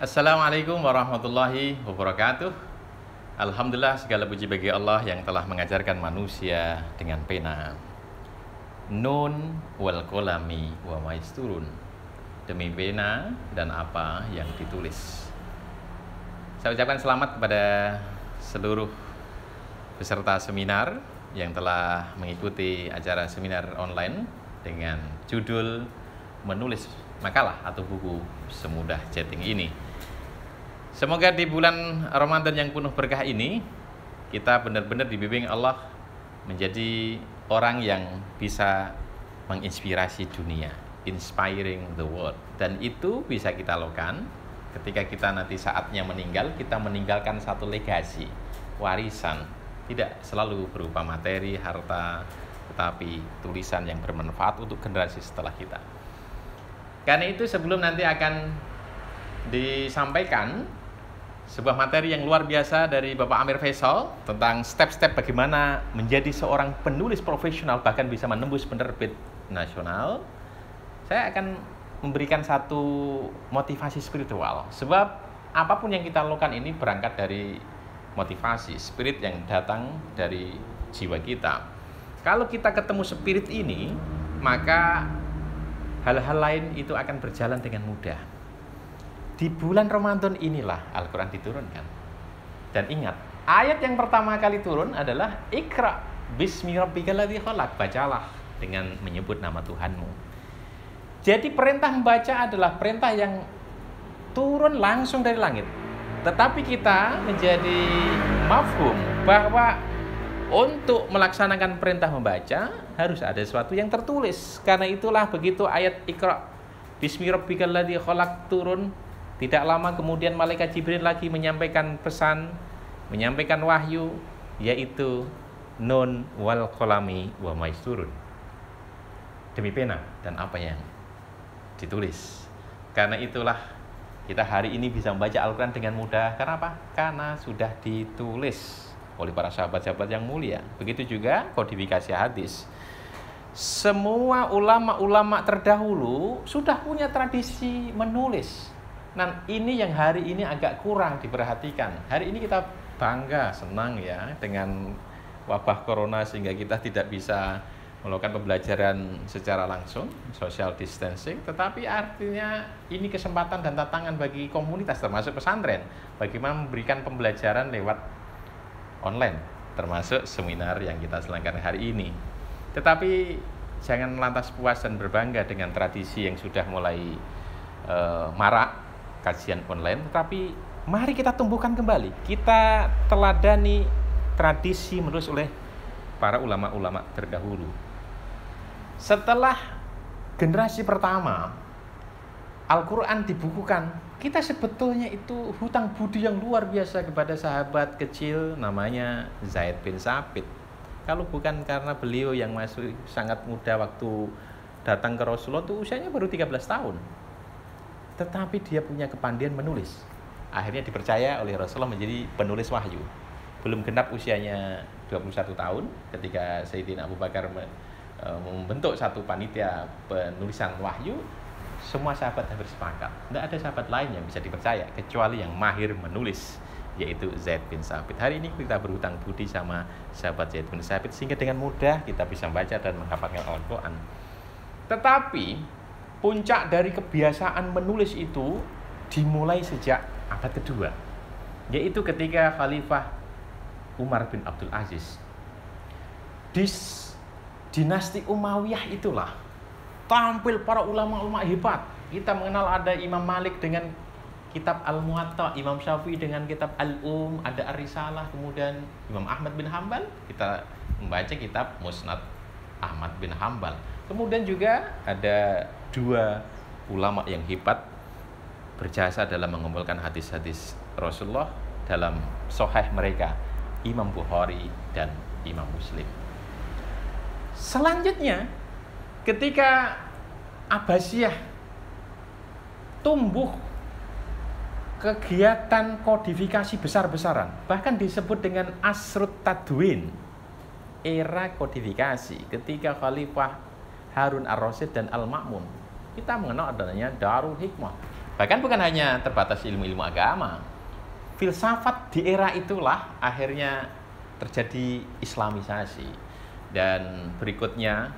Assalamualaikum warahmatullahi wabarakatuh. Alhamdulillah, segala puji bagi Allah yang telah mengajarkan manusia dengan pena. Nun wal kolami wa maisturun. Demi pena dan apa yang ditulis. Saya ucapkan selamat kepada seluruh peserta seminar yang telah mengikuti acara seminar online dengan judul menulis makalah atau buku semudah chatting ini. Semoga di bulan Ramadan yang penuh berkah ini kita benar-benar dibimbing Allah menjadi orang yang bisa menginspirasi dunia, inspiring the world. Dan itu bisa kita lakukan ketika kita nanti saatnya meninggal, kita meninggalkan satu legasi, warisan. Tidak selalu berupa materi, harta, tetapi tulisan yang bermanfaat untuk generasi setelah kita. Karena itu sebelum nanti akan disampaikan sebuah materi yang luar biasa dari Bapak Amir Faisal tentang step-step bagaimana menjadi seorang penulis profesional bahkan bisa menembus penerbit nasional, saya akan memberikan satu motivasi spiritual. Sebab apapun yang kita lakukan ini berangkat dari motivasi, spirit yang datang dari jiwa kita. Kalau kita ketemu spirit ini, maka hal-hal lain itu akan berjalan dengan mudah. Di bulan Ramadan inilah Al-Quran diturunkan. Dan ingat, ayat yang pertama kali turun adalah Iqra bismi rabbikal ladzi khalaq. Bacalah dengan menyebut nama Tuhanmu. Jadi perintah membaca adalah perintah yang turun langsung dari langit. Tetapi kita menjadi mafhum bahwa untuk melaksanakan perintah membaca harus ada sesuatu yang tertulis. Karena itulah begitu ayat Iqra bismi rabbikal ladzi khalaq turun, tidak lama kemudian malaikat Jibril lagi menyampaikan pesan, menyampaikan wahyu, yaitu nun wal kolami wa maisturun. Demi pena dan apa yang ditulis. Karena itulah kita hari ini bisa membaca Al-Quran dengan mudah. Karena apa? Karena sudah ditulis oleh para sahabat-sahabat yang mulia. Begitu juga kodifikasi hadis. Semua ulama-ulama terdahulu sudah punya tradisi menulis. Nah, ini yang hari ini agak kurang diperhatikan. Hari ini kita bangga, senang ya dengan wabah corona sehingga kita tidak bisa melakukan pembelajaran secara langsung, social distancing. Tetapi artinya ini kesempatan dan tantangan bagi komunitas termasuk pesantren bagaimana memberikan pembelajaran lewat online, termasuk seminar yang kita selenggarakan hari ini. Tetapi jangan lantas puas dan berbangga dengan tradisi yang sudah mulai marak, kajian online, tetapi mari kita tumbuhkan kembali. Kita teladani tradisi menulis oleh para ulama-ulama terdahulu. Setelah generasi pertama Al-Quran dibukukan, kita sebetulnya itu hutang budi yang luar biasa kepada sahabat kecil namanya Zaid bin Tsabit. Kalau bukan karena beliau yang masih sangat muda waktu datang ke Rasulullah, itu usianya baru 13 tahun. Tetapi dia punya kepandian menulis. Akhirnya dipercaya oleh Rasulullah menjadi penulis wahyu. Belum genap usianya 21 tahun ketika Sayyidina Abu Bakar membentuk satu panitia penulisan wahyu. Semua sahabat hampir sepakat. Tidak ada sahabat lain yang bisa dipercaya kecuali yang mahir menulis, yaitu Zaid bin Tsabit. Hari ini kita berhutang budi sama sahabat Zaid bin Tsabit sehingga dengan mudah kita bisa membaca dan menghafalkan Al-Quran. Tetapi puncak dari kebiasaan menulis itu dimulai sejak abad kedua, yaitu ketika Khalifah Umar bin Abdul Aziz. Di dinasti Umayyah itulah tampil para ulama-ulama hebat. Kita mengenal ada Imam Malik dengan kitab Al-Muwatta, Imam Syafi'i dengan kitab Al-Um, ada Ar-Risalah, kemudian Imam Ahmad bin Hambal, kita membaca kitab Musnad Ahmad bin Hambal. Kemudian juga ada dua ulama yang hebat berjasa dalam mengumpulkan hadis-hadis Rasulullah dalam sahih mereka, Imam Bukhari dan Imam Muslim. Selanjutnya ketika Abbasiyah tumbuh kegiatan kodifikasi besar-besaran, bahkan disebut dengan Asrut Tadwin, era kodifikasi ketika Khalifah Harun ar-Rasyid dan Al-Ma'mun. Kita mengenal adanya Darul Hikmah. Bahkan bukan hanya terbatas ilmu-ilmu agama. Filsafat di era itulah akhirnya terjadi islamisasi. Dan berikutnya,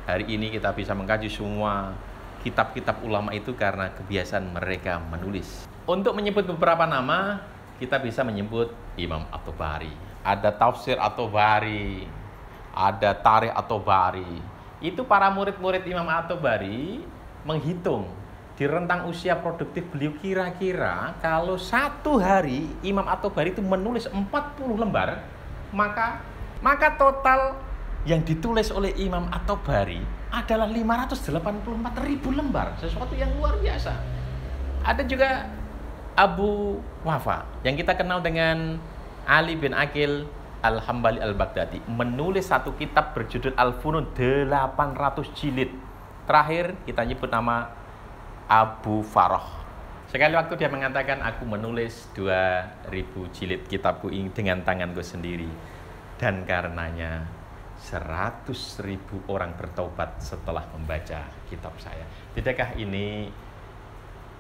hari ini kita bisa mengkaji semua kitab-kitab ulama itu karena kebiasaan mereka menulis. Untuk menyebut beberapa nama, kita bisa menyebut Imam At-Tabari. Ada tafsir At-Tabari, ada tarikh At-Tabari. Itu para murid-murid Imam At-Tabari menghitung di rentang usia produktif beliau, kira-kira kalau satu hari Imam At-Tabari itu menulis 40 lembar, maka total yang ditulis oleh Imam At-Tabari adalah 584.000 lembar, sesuatu yang luar biasa. Ada juga Abu Wafa yang kita kenal dengan Ali bin Aqil Al-Hambali Al-Baghdadi, menulis satu kitab berjudul Al-Funun, 800 jilid. Terakhir kita nyebut nama Abu Farah. Sekali waktu dia mengatakan, aku menulis 2000 jilid kitabku ini dengan tanganku sendiri, dan karenanya 100.000 orang bertobat setelah membaca kitab saya. Tidakkah ini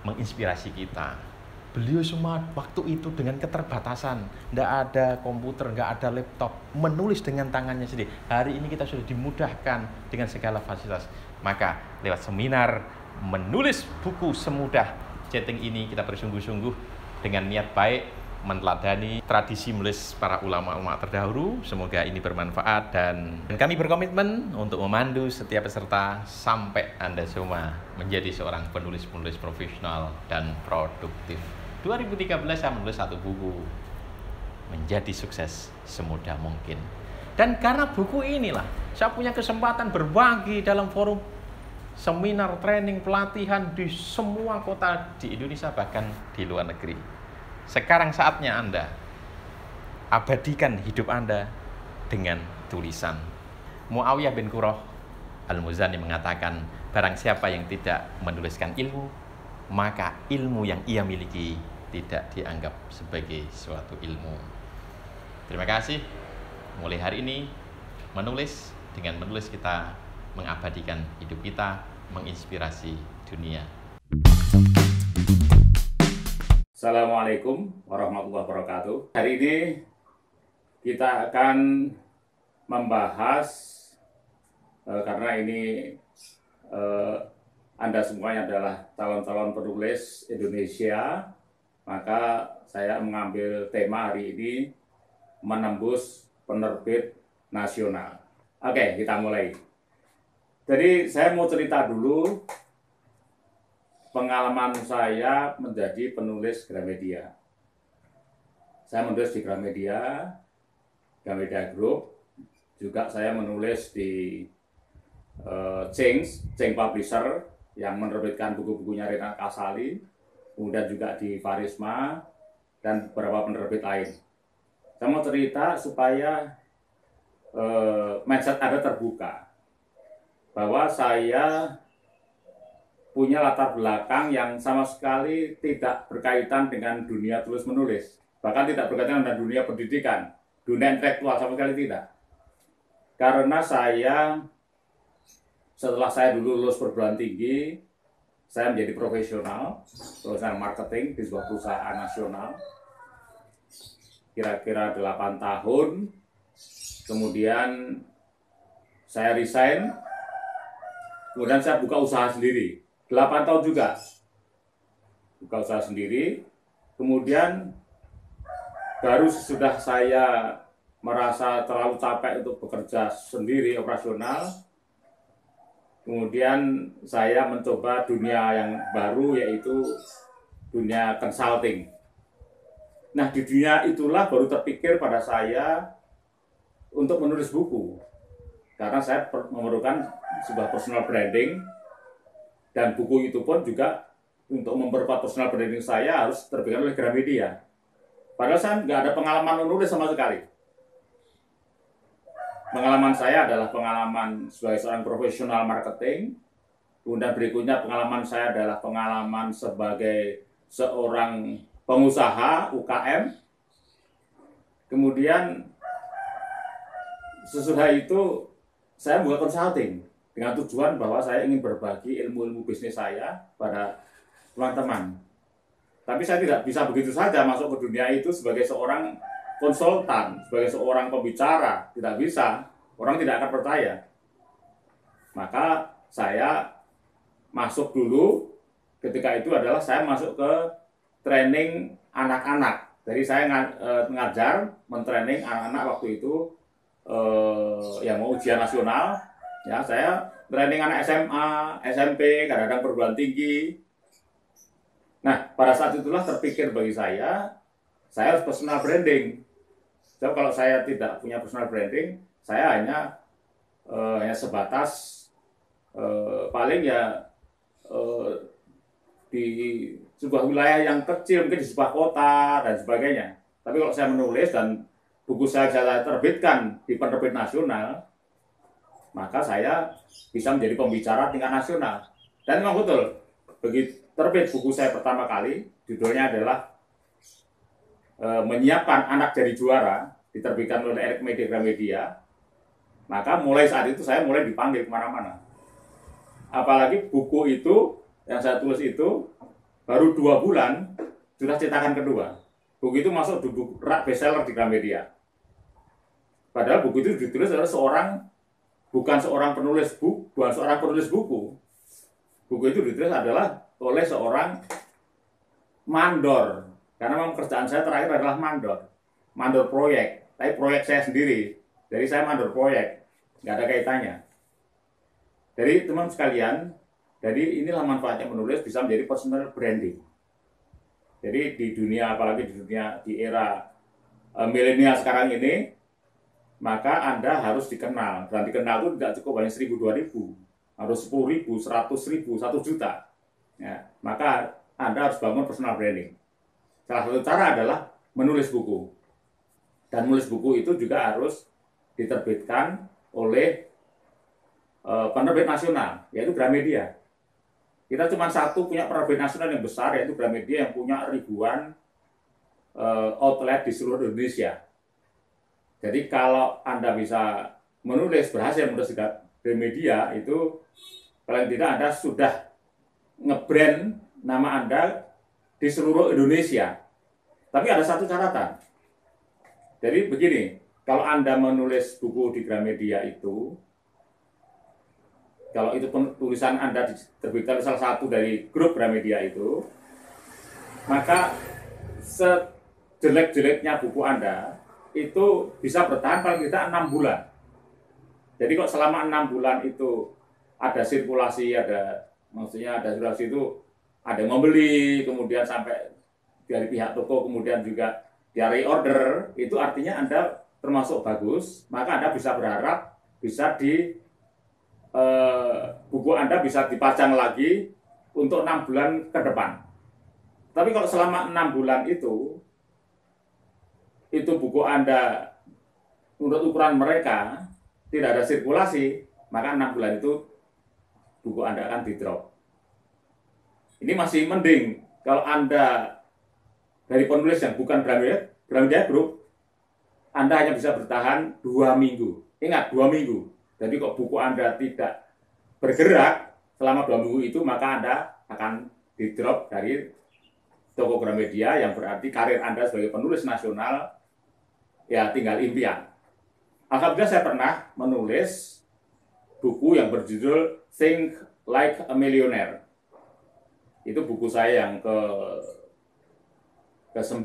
menginspirasi kita? Beliau semua waktu itu dengan keterbatasan, tidak ada komputer, tidak ada laptop, menulis dengan tangannya sendiri. Hari ini kita sudah dimudahkan dengan segala fasilitas. Maka lewat seminar menulis buku semudah chatting ini, kita bersungguh-sungguh dengan niat baik meneladani tradisi menulis para ulama-ulama terdahulu. Semoga ini bermanfaat dan kami berkomitmen untuk memandu setiap peserta sampai Anda semua menjadi seorang penulis-penulis profesional dan produktif. 2013 saya menulis satu buku, menjadi sukses semudah mungkin. Dan karena buku inilah saya punya kesempatan berbagi dalam forum seminar, training, pelatihan di semua kota di Indonesia, bahkan di luar negeri. Sekarang saatnya Anda abadikan hidup Anda dengan tulisan. Muawiyah bin Qurrah Al-Muzani mengatakan, barang siapa yang tidak menuliskan ilmu, maka ilmu yang ia miliki tidak dianggap sebagai suatu ilmu. Terima kasih. Mulai hari ini menulis, dengan menulis kita mengabadikan hidup kita, menginspirasi dunia. Assalamualaikum warahmatullahi wabarakatuh. Hari ini kita akan membahas karena ini Anda semuanya adalah calon-calon penulis Indonesia, maka saya mengambil tema hari ini menembus penerbit nasional. Oke, kita mulai. Jadi saya mau cerita dulu pengalaman saya menjadi penulis Gramedia. Saya menulis di Gramedia Group, juga saya menulis di Ceng Publisher yang menerbitkan buku-bukunya Rena Kasali, kemudian juga di Farisma dan beberapa penerbit lain. Saya mau cerita supaya mindset Anda terbuka, bahwa saya punya latar belakang yang sama sekali tidak berkaitan dengan dunia tulis-menulis, bahkan tidak berkaitan dengan dunia pendidikan, dunia intelektual, sama sekali tidak. Karena setelah saya dulu lulus perguruan tinggi, saya menjadi profesional marketing di sebuah perusahaan nasional, kira-kira 8 tahun. Kemudian saya resign, kemudian saya buka usaha sendiri, 8 tahun juga buka usaha sendiri. Kemudian baru sudah saya merasa terlalu capek untuk bekerja sendiri operasional, kemudian saya mencoba dunia yang baru, yaitu dunia consulting. Nah, di dunia itulah baru terpikir pada saya untuk menulis buku, karena saya memerlukan sebuah personal branding, dan buku itu pun juga untuk memperkuat personal branding saya harus terbitkan oleh Gramedia. Padahal saya nggak ada pengalaman menulis sama sekali. Pengalaman saya adalah pengalaman sebagai seorang profesional marketing, kemudian berikutnya pengalaman saya adalah pengalaman sebagai seorang pengusaha UKM, kemudian sesudah itu saya buka consulting dengan tujuan bahwa saya ingin berbagi ilmu-ilmu bisnis saya pada teman-teman. Tapi saya tidak bisa begitu saja masuk ke dunia itu sebagai seorang konsultan, sebagai seorang pembicara. Tidak bisa, orang tidak akan percaya. Maka saya masuk dulu, ketika itu adalah saya masuk ke training anak-anak. Jadi saya ngajar, mentraining anak-anak waktu itu yang mau ujian nasional. Ya, saya training anak SMA, SMP, kadang-kadang perguruan tinggi. Nah, pada saat itulah terpikir bagi saya harus personal branding. So, kalau saya tidak punya personal branding, saya hanya sebatas paling ya di sebuah wilayah yang kecil, mungkin di sebuah kota dan sebagainya. Tapi kalau saya menulis dan buku saya terbitkan di penerbit nasional, maka saya bisa menjadi pembicara tingkat nasional. Dan memang betul, begitu terbit buku saya pertama kali, judulnya adalah Menyiapkan Anak Jadi Juara, diterbitkan oleh Erik Media Gramedia. Maka mulai saat itu saya mulai dipanggil kemana-mana. Apalagi buku itu yang saya tulis itu baru 2 bulan sudah cetakan kedua. Buku itu masuk di buku rak bestseller di Gramedia. Padahal buku itu ditulis oleh bukan seorang penulis buku. Buku itu ditulis adalah oleh seorang mandor. Karena memang kerjaan saya terakhir adalah mandor proyek. Tapi proyek saya sendiri. Jadi saya mandor proyek, nggak ada kaitannya. Jadi teman sekalian, jadi inilah manfaatnya menulis bisa menjadi personal branding. Jadi di dunia, apalagi di era milenial sekarang ini, maka Anda harus dikenal. Dan dikenal itu tidak cukup hanya 1.000, 2.000, harus 10.000, 100.000, 1 juta. Ya, maka Anda harus bangun personal branding. Salah satu cara adalah menulis buku. Dan menulis buku itu juga harus diterbitkan oleh penerbit nasional, yaitu Gramedia. Kita cuma satu punya penerbit nasional yang besar, yaitu Gramedia, yang punya ribuan outlet di seluruh Indonesia. Jadi kalau Anda bisa berhasil menulis di Gramedia, itu paling tidak Anda sudah nge-brand nama Anda di seluruh Indonesia. Tapi ada satu catatan. Jadi begini, kalau Anda menulis buku di Gramedia itu, kalau itu tulisan Anda diterbitkan salah satu dari grup Gramedia itu, maka sejelek-jeleknya buku Anda itu bisa bertahan paling tidak 6 bulan. Jadi kok selama 6 bulan itu ada sirkulasi, maksudnya ada sirkulasi itu ada yang membeli, kemudian sampai dari pihak toko, kemudian juga di order, itu artinya Anda termasuk bagus, maka Anda bisa berharap bisa buku Anda bisa dipajang lagi untuk 6 bulan ke depan. Tapi kalau selama 6 bulan itu buku Anda menurut ukuran mereka tidak ada sirkulasi, maka 6 bulan itu buku Anda akan di-drop. Ini masih mending kalau Anda dari penulis yang bukan Gramedia Group, Anda hanya bisa bertahan 2 minggu. Ingat, 2 minggu. Jadi kok buku Anda tidak bergerak selama 2 minggu itu, maka Anda akan di-drop dari toko Gramedia, yang berarti karir Anda sebagai penulis nasional ya tinggal impian. Alhamdulillah saya pernah menulis buku yang berjudul Think Like a Millionaire. Itu buku saya yang ke-9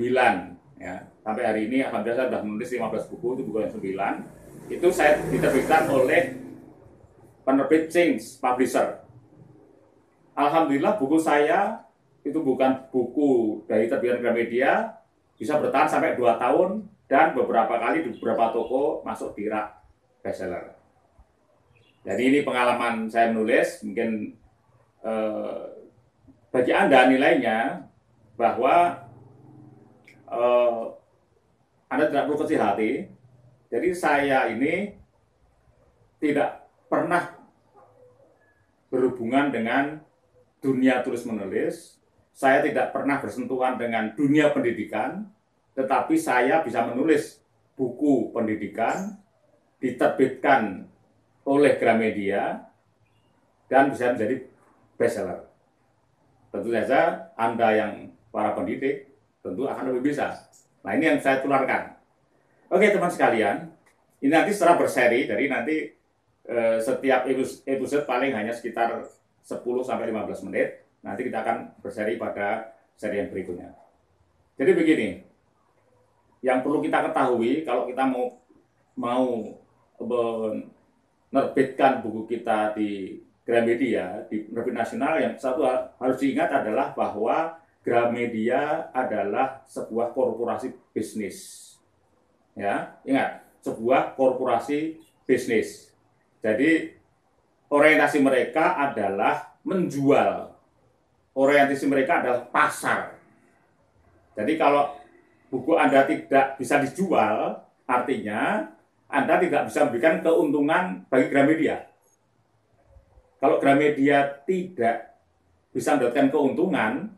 ya. Sampai hari ini alhamdulillah saya sudah menulis 15 buku, itu buku yang 9. Itu saya diterbitkan oleh penerbit Change Publisher. Alhamdulillah buku saya itu bukan buku dari terbitan Gramedia, bisa bertahan sampai 2 tahun dan beberapa kali di beberapa toko masuk di rak bestseller. Jadi ini pengalaman saya menulis, mungkin bagi Anda nilainya bahwa Anda tidak perlu kecil hati. Jadi saya ini tidak pernah berhubungan dengan dunia tulis-menulis. Saya tidak pernah bersentuhan dengan dunia pendidikan, tetapi saya bisa menulis buku pendidikan, diterbitkan oleh Gramedia, dan bisa menjadi bestseller. Tentu saja Anda yang para pendidik, tentu akan lebih bisa. Nah, ini yang saya tularkan. Oke, teman sekalian, ini nanti setelah berseri, dari nanti setiap episode paling hanya sekitar 10-15 menit. Nanti kita akan berseri pada seri yang berikutnya. Jadi begini, yang perlu kita ketahui kalau kita mau menerbitkan buku kita di Gramedia, di penerbit nasional, yang satu harus diingat adalah bahwa Gramedia adalah sebuah korporasi bisnis. Ya, ingat, sebuah korporasi bisnis. Jadi orientasi mereka adalah menjual. Orientasi mereka adalah pasar. Jadi kalau buku Anda tidak bisa dijual, artinya Anda tidak bisa memberikan keuntungan bagi Gramedia. Kalau Gramedia tidak bisa mendapatkan keuntungan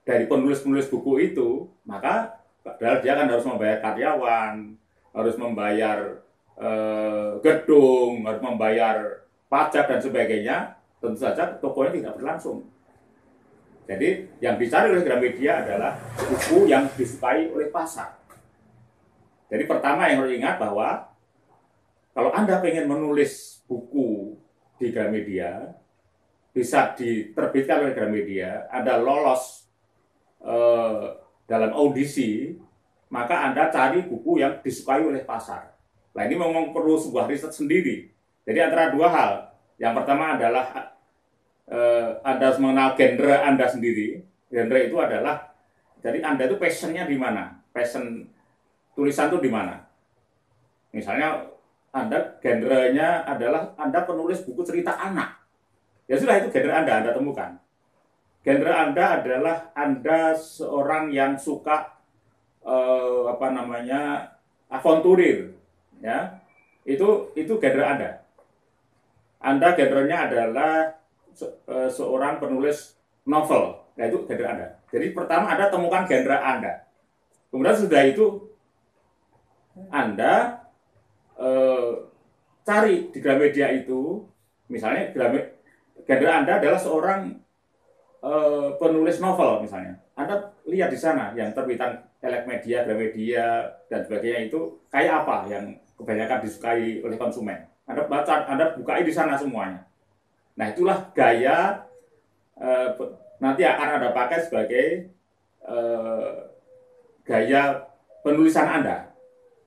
dari penulis-penulis buku itu, maka padahal dia kan harus membayar karyawan, harus membayar gedung, harus membayar pajak dan sebagainya, tentu saja tokonya tidak berlangsung. Jadi yang dicari oleh Gramedia adalah buku yang disukai oleh pasar. Jadi pertama yang harus ingat bahwa kalau Anda ingin menulis buku di Gramedia, bisa diterbitkan oleh Gramedia, Anda lolos dalam audisi, maka Anda cari buku yang disukai oleh pasar. Nah, ini memang perlu sebuah riset sendiri. Jadi antara dua hal. Yang pertama adalah Anda harus mengenal genre Anda sendiri. Genre itu adalah, jadi Anda itu passionnya di mana? Passion tulisan itu di mana? Misalnya Anda genrenya adalah Anda penulis buku cerita anak. Ya sudah, itu genre Anda temukan. Genre Anda adalah Anda seorang yang suka avanturir, ya. Itu genre Anda. Anda genrenya adalah seorang penulis novel, yaitu genre Anda. Jadi pertama Anda temukan genre Anda. Kemudian sudah itu Anda cari di Gramedia itu, misalnya genre Anda adalah seorang penulis novel misalnya. Anda lihat di sana yang terbitan Elekmedia, Gramedia dan sebagainya itu kayak apa yang kebanyakan disukai oleh konsumen. Anda baca, Anda bukai di sana semuanya. Nah, itulah gaya nanti akan Anda pakai sebagai gaya penulisan Anda.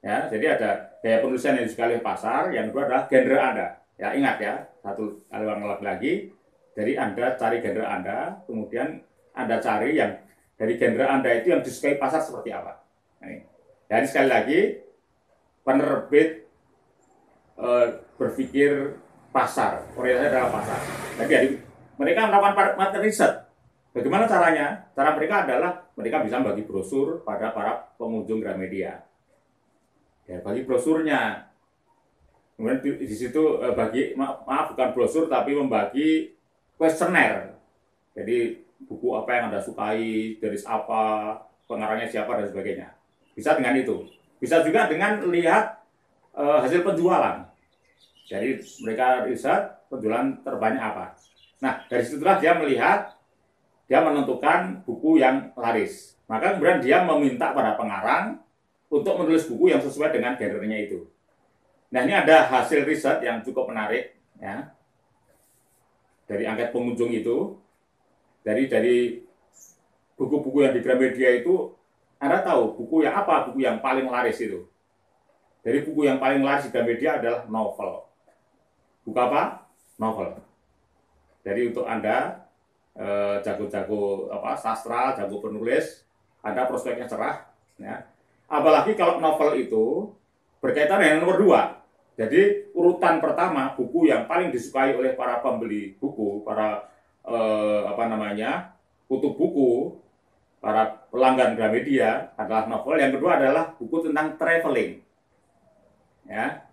Ya, jadi ada gaya penulisan yang disukai oleh pasar, yang kedua adalah genre Anda. Ya, ingat ya, satu kali lagi. Jadi Anda cari genre Anda, kemudian Anda cari yang dari genre Anda itu yang disukai pasar seperti apa. Jadi sekali lagi, penerbit berpikir pasar, orientasinya adalah pasar. Jadi mereka melakukan materi riset. Bagaimana caranya? Cara mereka adalah mereka bisa membagi brosur pada para pengunjung Gramedia. Ya, bagi brosurnya. Kemudian di situ bukan brosur tapi membagi kuesioner. Jadi buku apa yang Anda sukai, dari apa, pengarangnya siapa dan sebagainya. Bisa dengan itu. Bisa juga dengan lihat hasil penjualan. Jadi mereka riset penjualan terbanyak apa. Nah, dari situlah dia melihat, dia menentukan buku yang laris. Maka kemudian dia meminta pada pengarang untuk menulis buku yang sesuai dengan genrenya itu. Nah, ini ada hasil riset yang cukup menarik, ya, dari angket pengunjung itu. Dari buku-buku yang di Gramedia itu, Anda tahu buku yang apa, buku yang paling laris itu. Jadi buku yang paling laris di Gramedia adalah novel. Buku apa? Novel. Jadi untuk Anda jago-jago sastra, jago penulis, Anda prospeknya cerah, ya. Apalagi kalau novel itu berkaitan dengan nomor 2. Jadi urutan pertama buku yang paling disukai oleh para pembeli buku, para kutub buku, para pelanggan Gramedia adalah novel. Yang kedua adalah buku tentang traveling, ya,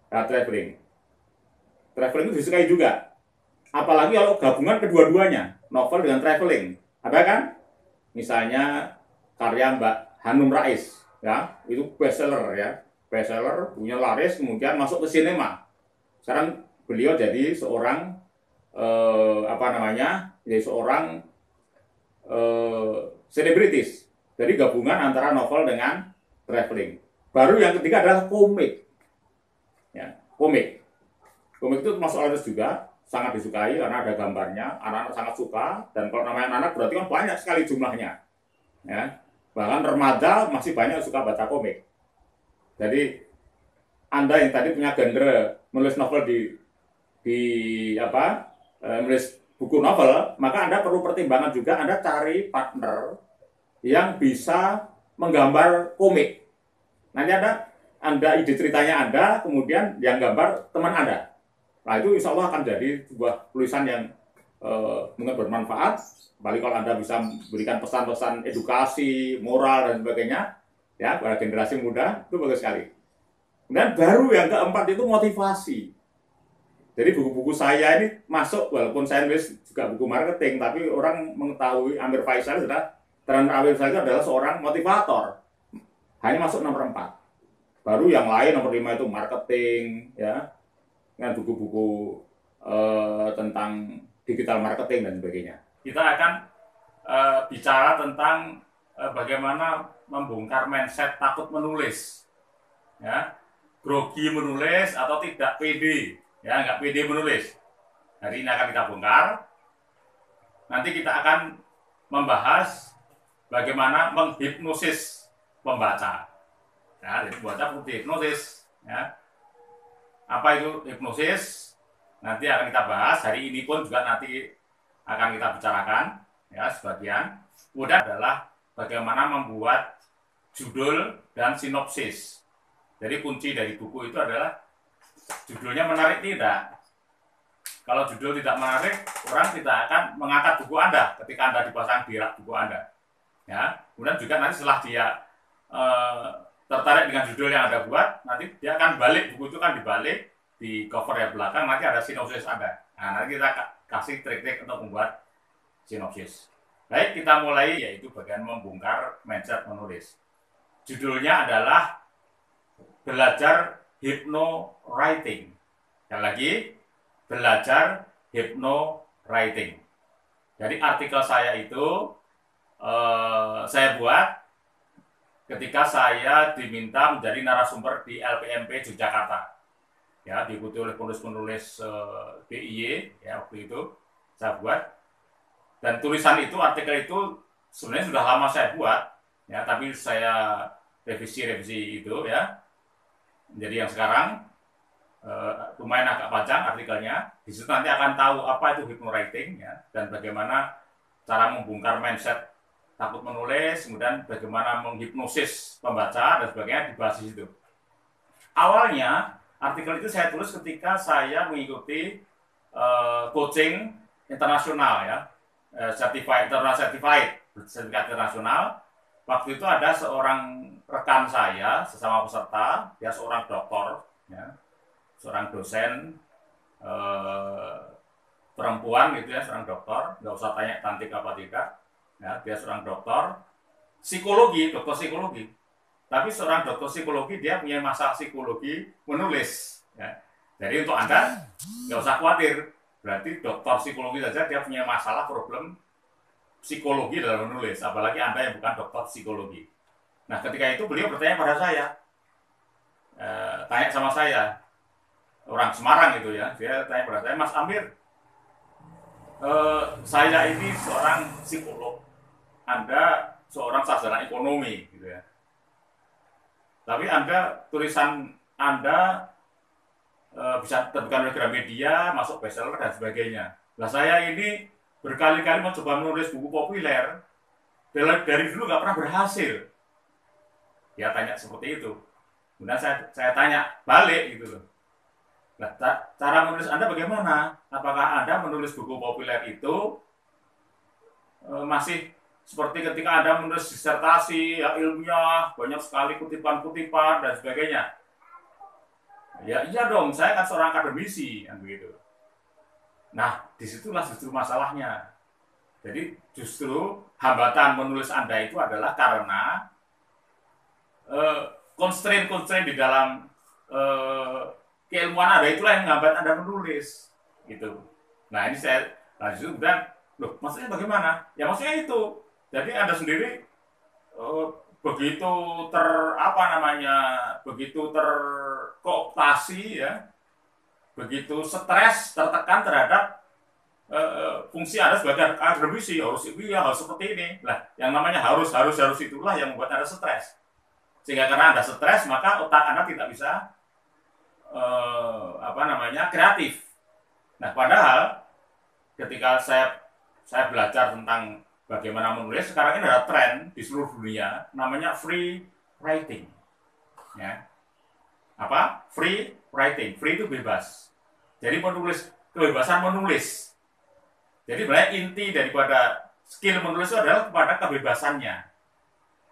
traveling. Traveling itu disukai juga. Apalagi kalau gabungan kedua-duanya, novel dengan traveling. Ada kan? Misalnya karya Mbak Hanum Rais, ya, itu bestseller, ya. Bestseller, punya laris, kemudian masuk ke sinema. Sekarang beliau jadi seorang jadi seorang selebritis. Jadi gabungan antara novel dengan traveling. Baru yang ketiga adalah komik. Ya, komik. Komik itu termasuk alat juga, sangat disukai karena ada gambarnya, anak-anak sangat suka, dan kalau namanya anak berarti kan banyak sekali jumlahnya. Ya, bahkan remaja masih banyak suka baca komik. Jadi Anda yang tadi punya genre menulis novel di apa, menulis buku novel, maka Anda perlu pertimbangan juga, Anda cari partner yang bisa menggambar komik. Nanti Anda ide ceritanya Anda, kemudian yang gambar teman Anda. Nah itu insya Allah akan jadi sebuah tulisan yang mungkin bermanfaat. Apalagi kalau Anda bisa memberikan pesan-pesan edukasi, moral dan sebagainya, ya pada generasi muda itu bagus sekali. Dan baru yang keempat itu motivasi. Jadi buku-buku saya ini masuk, walaupun saya nulis juga buku marketing, tapi orang mengetahui Amir Faisal adalah seorang motivator. Hanya masuk nomor 4. Baru yang lain nomor 5 itu marketing, ya, dengan buku-buku tentang digital marketing dan sebagainya. Kita akan bicara tentang bagaimana membongkar mindset takut menulis, ya, grogi menulis atau tidak pede, ya, nggak pede menulis. Hari ini akan kita bongkar. Nanti kita akan membahas bagaimana menghipnosis pembaca. Ya, jadi pembaca perlu dihipnosis. Ya. Apa itu hipnosis? Nanti akan kita bahas. Hari ini pun juga nanti akan kita bicarakan, ya, sebagian. Kemudian adalah bagaimana membuat judul dan sinopsis. Jadi kunci dari buku itu adalah judulnya menarik tidak. Kalau judul tidak menarik, orang tidak akan mengangkat buku Anda ketika Anda dipasang di rak buku Anda. Ya, kemudian juga nanti setelah dia tertarik dengan judul yang Anda buat, nanti dia akan balik, buku itu kan dibalik di cover yang belakang, nanti ada sinopsis Anda. Nah, nanti kita kasih trik-trik untuk membuat sinopsis. Baik, kita mulai, yaitu bagian membongkar mindset menulis. Judulnya adalah belajar hypno-writing. Yang lagi, belajar hypno-writing. Jadi artikel saya itu saya buat ketika saya diminta menjadi narasumber di LPMP Yogyakarta. Ya, diikuti oleh penulis-penulis DIY, ya, waktu itu saya buat. Dan tulisan itu, artikel itu sebenarnya sudah lama saya buat, ya, tapi saya revisi itu, ya. Jadi yang sekarang lumayan agak panjang artikelnya. Di situ nanti akan tahu apa itu hypno-writing, ya, dan bagaimana cara membongkar mindset takut menulis, kemudian bagaimana menghipnosis pembaca dan sebagainya, dibahas di situ. Awalnya artikel itu saya tulis ketika saya mengikuti coaching internasional, ya, sertifikat internasional. Waktu itu ada seorang rekan saya, sesama peserta, dia seorang dokter, ya, seorang dosen perempuan gitu, ya, seorang dokter, nggak usah tanya cantik apa tidak, ya, dia seorang dokter psikologi, dokter psikologi. Tapi seorang dokter psikologi dia punya masalah psikologi menulis, ya. Jadi untuk Anda nggak usah khawatir, berarti dokter psikologi saja dia punya masalah problem psikologi dalam menulis, apalagi Anda yang bukan dokter psikologi. Nah, ketika itu beliau bertanya pada saya, tanya sama saya, orang Semarang itu, ya, dia tanya pada saya, Mas Amir, saya ini seorang psikolog, Anda seorang sarjana ekonomi, gitu, ya. Tapi Anda, tulisan Anda bisa terbitkan oleh Gramedia, masuk bestseller dan sebagainya. Nah, saya ini berkali-kali mencoba menulis buku populer, dari dulu nggak pernah berhasil. Dia tanya seperti itu. Kemudian saya tanya balik gitu loh. Nah, cara menulis Anda bagaimana? Apakah Anda menulis buku populer itu masih seperti ketika Anda menulis disertasi, ya, ilmiah, banyak sekali kutipan-kutipan dan sebagainya? Ya iya dong, saya kan seorang akademisi, kan begitu. Nah, disitulah justru masalahnya. Jadi justru hambatan menulis Anda itu adalah karena constraint di dalam keilmuan Anda itulah yang menghambat Anda menulis, gitu. Nah, ini saya lanjut dan loh, maksudnya bagaimana? Ya maksudnya itu. Jadi Anda sendiri begitu begitu terkooptasi ya, begitu stres, tertekan terhadap fungsi Anda sebagai akademisi, harus ini ya, harus seperti ini. Nah, yang namanya harus itulah yang membuat Anda stres. Sehingga karena Anda stres, maka otak Anda tidak bisa kreatif. Nah, padahal ketika saya belajar tentang bagaimana menulis, sekarang ini ada tren di seluruh dunia namanya free writing. Ya. Apa? Free writing. Free itu bebas. Jadi kebebasan menulis. Jadi sebenarnya inti daripada skill menulis itu adalah kepada kebebasannya.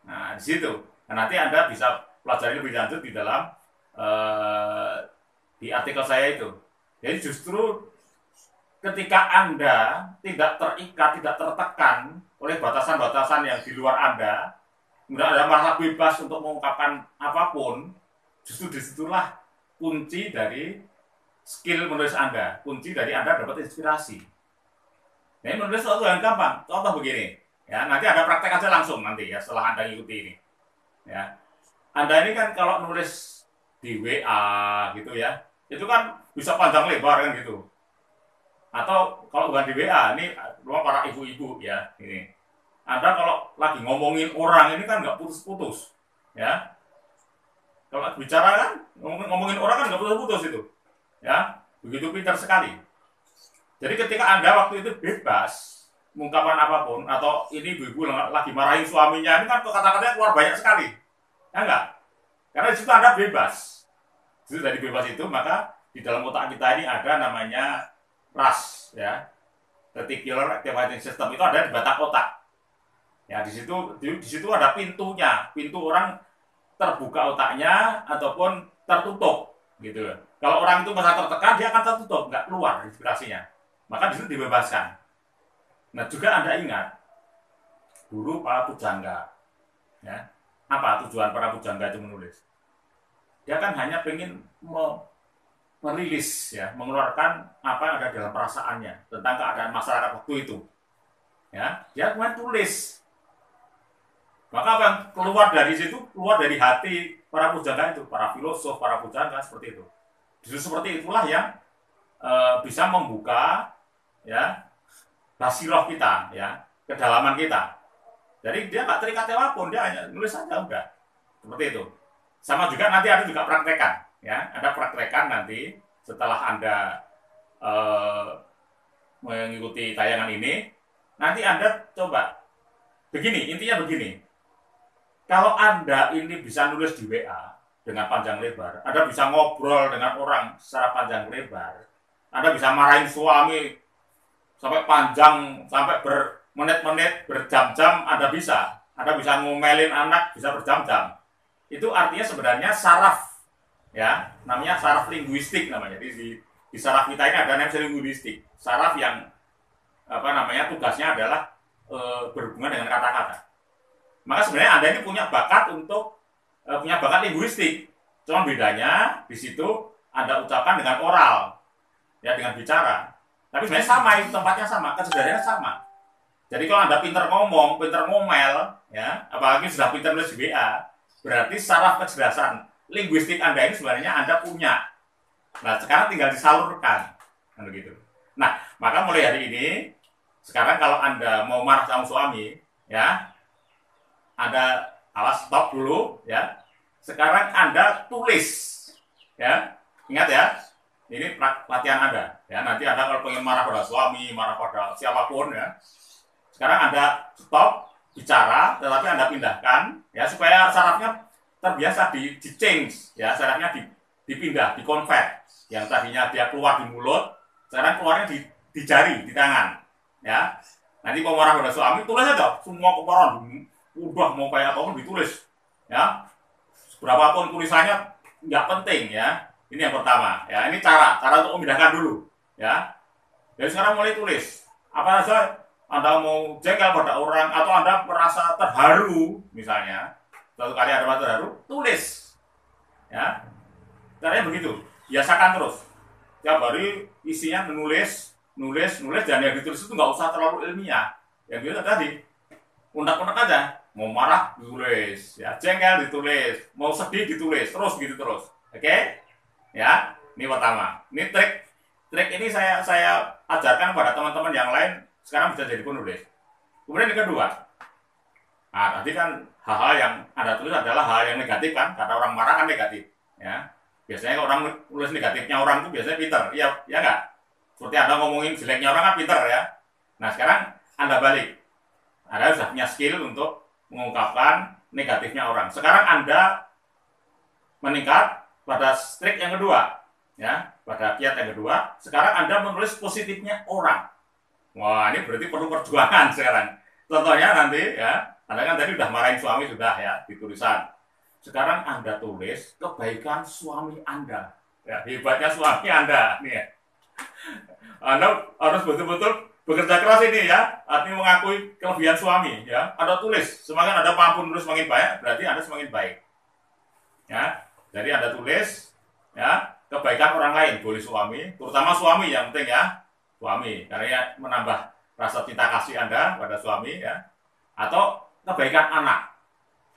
Nah, di situ. Nah, nanti Anda bisa pelajari lebih lanjut di dalam di artikel saya itu. Jadi justru ketika Anda tidak terikat, tidak tertekan oleh batasan-batasan yang di luar Anda, kemudian Anda malah bebas untuk mengungkapkan apapun, justru disitulah kunci dari skill menulis Anda, kunci dari Anda dapat inspirasi. Nah, menulis sesuatu yang gampang. Contoh begini, ya nanti ada praktek aja langsung nanti ya setelah Anda ikuti ini. Ya, Anda ini kan kalau nulis di WA gitu ya, itu kan bisa panjang lebar kan gitu. Atau kalau bukan di WA, ini rumah para ibu-ibu ya, ini. Anda kalau lagi ngomongin orang ini kan nggak putus-putus, ya. Kalau bicara kan, ngomongin orang kan nggak putus-putus itu, ya. Begitu pintar sekali. Jadi ketika Anda waktu itu bebas, mengungkapkan apapun, atau ini ibu-ibu lagi marahin suaminya, ini kan kata-katanya keluar banyak sekali, ya enggak? Karena di situ Anda bebas. Jadi dari bebas itu, maka di dalam otak kita ini ada namanya RAS, ya, Reticular Activating System, itu ada di batak otak. Ya, di situ ada pintunya, pintu orang terbuka otaknya ataupun tertutup, gitu. Kalau orang itu merasa tertekan, dia akan tertutup, nggak keluar inspirasinya. Maka di situ dibebaskan. Nah, juga Anda ingat dulu para pujangga, ya, apa tujuan para pujangga itu menulis? Dia kan hanya pengen merilis ya, mengeluarkan apa yang ada dalam perasaannya tentang keadaan masyarakat waktu itu. Ya, dia kemudian tulis. Maka apa yang keluar dari situ, keluar dari hati para pujangga itu, para filosof, para pujangga seperti itu. Justru seperti itulah yang bisa membuka ya basiroh kita, ya kedalaman kita. Jadi dia nggak terikat apapun, dia hanya nulis saja udah. Seperti itu. Sama juga nanti ada juga praktekan. Ya, ada praktekan nanti setelah Anda mengikuti tayangan ini, nanti Anda coba begini, intinya begini. Kalau Anda ini bisa nulis di WA dengan panjang lebar, Anda bisa ngobrol dengan orang secara panjang lebar, Anda bisa marahin suami sampai panjang, sampai bermenit-menit, berjam-jam, Anda bisa ngomelin anak bisa berjam-jam. Itu artinya sebenarnya saraf, ya namanya saraf linguistik namanya. Jadi di saraf kita ini ada namanya linguistik, saraf yang tugasnya adalah berhubungan dengan kata-kata. Maka sebenarnya Anda ini punya bakat linguistik, cuma bedanya di situ Anda ucapkan dengan oral, ya dengan bicara. Tapi sebenarnya sama, itu tempatnya sama, kesadarannya sama. Jadi kalau Anda pintar ngomong, pintar ngomel, ya apalagi sudah pintar nulis di WA, berarti saraf kecerdasan linguistik Anda ini sebenarnya Anda punya. Nah, sekarang tinggal disalurkan. Kan begitu. Nah, maka mulai hari ini, sekarang kalau Anda mau marah sama suami, ya, Anda stop dulu, ya. Sekarang Anda tulis, ya. Ingat ya, ini latihan Anda. Ya, nanti Anda kalau pengen marah pada suami, marah pada siapapun, ya. Sekarang Anda stop bicara, tetapi Anda pindahkan, ya, supaya sarafnya terbiasa di change, ya, sarafnya dipindah, dikonvert. Yang tadinya dia keluar di mulut, sekarang keluarnya di jari, di tangan, ya. Nanti mau marah pada suami, tulis aja semua kemarahan, udah mau kayak apapun ditulis, ya. Berapapun tulisannya nggak penting, ya. Ini yang pertama, ya. Ini cara untuk memindahkan dulu, ya. Jadi sekarang mulai tulis. Apa saja Anda mau jengkel pada orang atau Anda merasa terharu, misalnya, suatu kali ada terharu, tulis, ya. Caranya begitu, biasakan terus. Tiap hari isinya menulis, dan yang ditulis itu nggak usah terlalu ilmiah. Yang itu tadi, unek-unek aja. Mau marah ditulis, ya jengkel ditulis, mau sedih ditulis, terus gitu terus. Oke? Ya, ini pertama. Ini trik ini saya ajarkan pada teman-teman yang lain sekarang bisa jadi penulis. Kemudian yang kedua, nah tadi kan hal-hal yang Anda tulis adalah hal yang negatif kan, kata orang marah kan negatif. Ya, biasanya kalau orang nulis negatifnya orang itu biasanya pinter, iya ya nggak? Seperti Anda ngomongin jeleknya orang kan pinter ya. Nah sekarang Anda balik, Anda sudah punya skill untuk mengungkapkan negatifnya orang. Sekarang Anda meningkat pada trik yang kedua, ya, pada kiat yang kedua. Sekarang Anda menulis positifnya orang. Wah, ini berarti perlu perjuangan sekarang. Contohnya nanti, ya, Anda kan tadi udah marahin suami sudah ya di tulisan. Sekarang Anda tulis kebaikan suami Anda. Ya, hebatnya suami Anda, nih ya. Anda harus betul-betul bekerja keras ini ya, artinya mengakui kelebihan suami ya. Anda tulis, semakin Anda mampu menulis semakin banyak, berarti Anda semakin baik. Ya, jadi Anda tulis ya kebaikan orang lain, boleh suami, terutama suami yang penting ya. Suami, karena ya menambah rasa cinta kasih Anda pada suami ya. Atau kebaikan anak.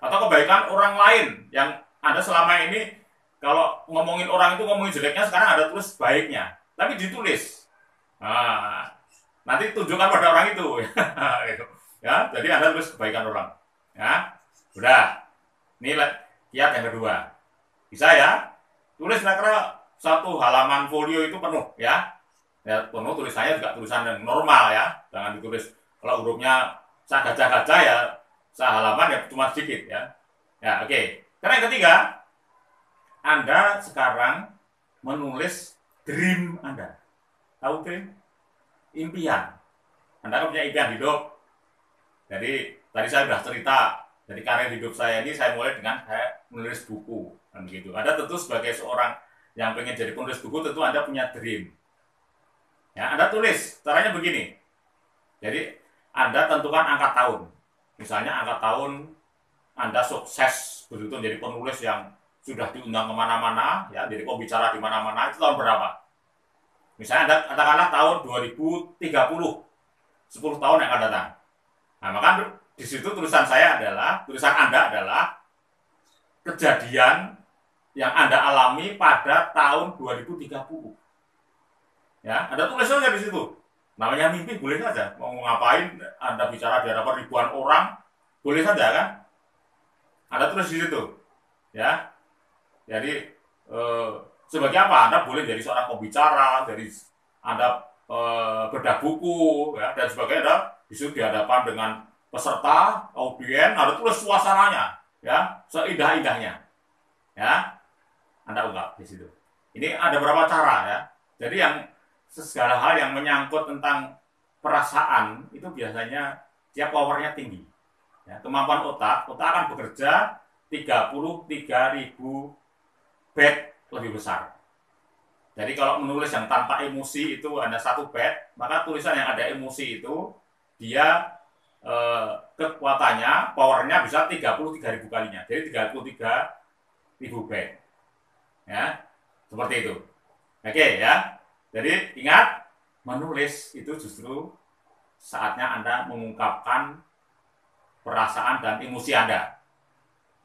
Atau kebaikan orang lain yang Anda selama ini kalau ngomongin orang itu ngomongin jeleknya, sekarang Anda tulis baiknya. Tapi ditulis. Nah, nanti tunjukkan pada orang itu. Ya, jadi Anda tulis kebaikan orang. Ya, udah. Ini kiat yang kedua. Bisa ya? Tulis kira-kira satu halaman folio itu penuh ya. Ya, penuh tulisannya juga tulisan yang normal ya. Jangan ditulis kalau hurufnya gaja-gaja ya sehalaman ya cuma sedikit ya. Ya, oke. Karena yang ketiga, Anda sekarang menulis dream Anda. Tahu dream? Impian. Anda kan punya impian hidup. Jadi tadi saya sudah cerita dari karir hidup saya ini saya mulai dengan saya menulis buku kan begitu. Anda tentu sebagai seorang yang pengen jadi penulis buku tentu Anda punya dream. Ya, Anda tulis, caranya begini. Jadi, Anda tentukan angka tahun. Misalnya angka tahun Anda sukses begitu jadi penulis yang sudah diundang kemana-mana, ya, jadi pembicara di mana-mana, itu tahun berapa? Misalnya Anda katakanlah tahun 2030, 10 tahun yang akan datang. Nah, maka di situ tulisan Anda adalah kejadian yang Anda alami pada tahun 2030. Ya, Anda tulis saja di situ. Namanya mimpi boleh saja. Mau ngapain Anda bicara di hadapan ribuan orang, boleh saja kan? Anda tulis di situ. Ya. Jadi sebagai apa? Anda boleh jadi seorang pembicara, dari Anda bedah buku, ya, dan sebagainya. Anda di situ di hadapan dengan peserta, audien, Anda tulis suasananya, ya, seindah-indahnya. Ya. Anda ungkap di situ. Ini ada beberapa cara ya. Jadi yang segala hal yang menyangkut tentang perasaan itu biasanya dia powernya tinggi. Ya, kemampuan otak akan bekerja 33.000 bed lebih besar. Jadi kalau menulis yang tanpa emosi itu ada 1 bed, maka tulisan yang ada emosi itu dia kekuatannya, powernya bisa 33.000 kalinya. Jadi 33.000 bed. Ya, seperti itu. Oke ya. Jadi ingat, menulis itu justru saatnya Anda mengungkapkan perasaan dan emosi Anda.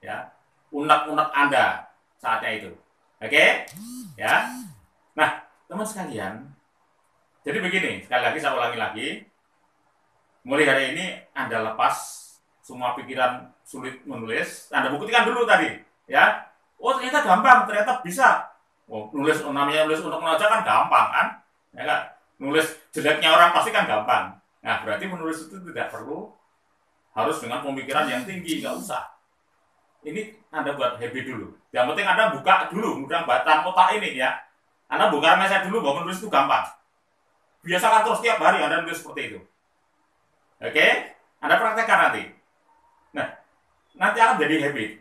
Ya, unek-unek Anda saatnya itu. Oke? Ya. Nah, teman sekalian, jadi begini, sekali lagi saya ulangi lagi. Mulai hari ini Anda lepas semua pikiran sulit menulis. Anda buktikan dulu tadi, ya. Oh, ternyata gampang, ternyata bisa. Oh, namanya nulis untuk aja kan gampang kan? Ya kan? Nulis jeleknya orang pasti kan gampang. Nah, berarti menulis itu tidak perlu harus dengan pemikiran yang tinggi, nggak usah. Ini Anda buat habit dulu. Yang penting Anda buka dulu, mudah batan otak ini ya. Anda buka mindset dulu bahwa menulis itu gampang. Biasakan terus tiap hari Anda nulis seperti itu. Oke? Anda praktekkan nanti. Nah, nanti akan jadi habit.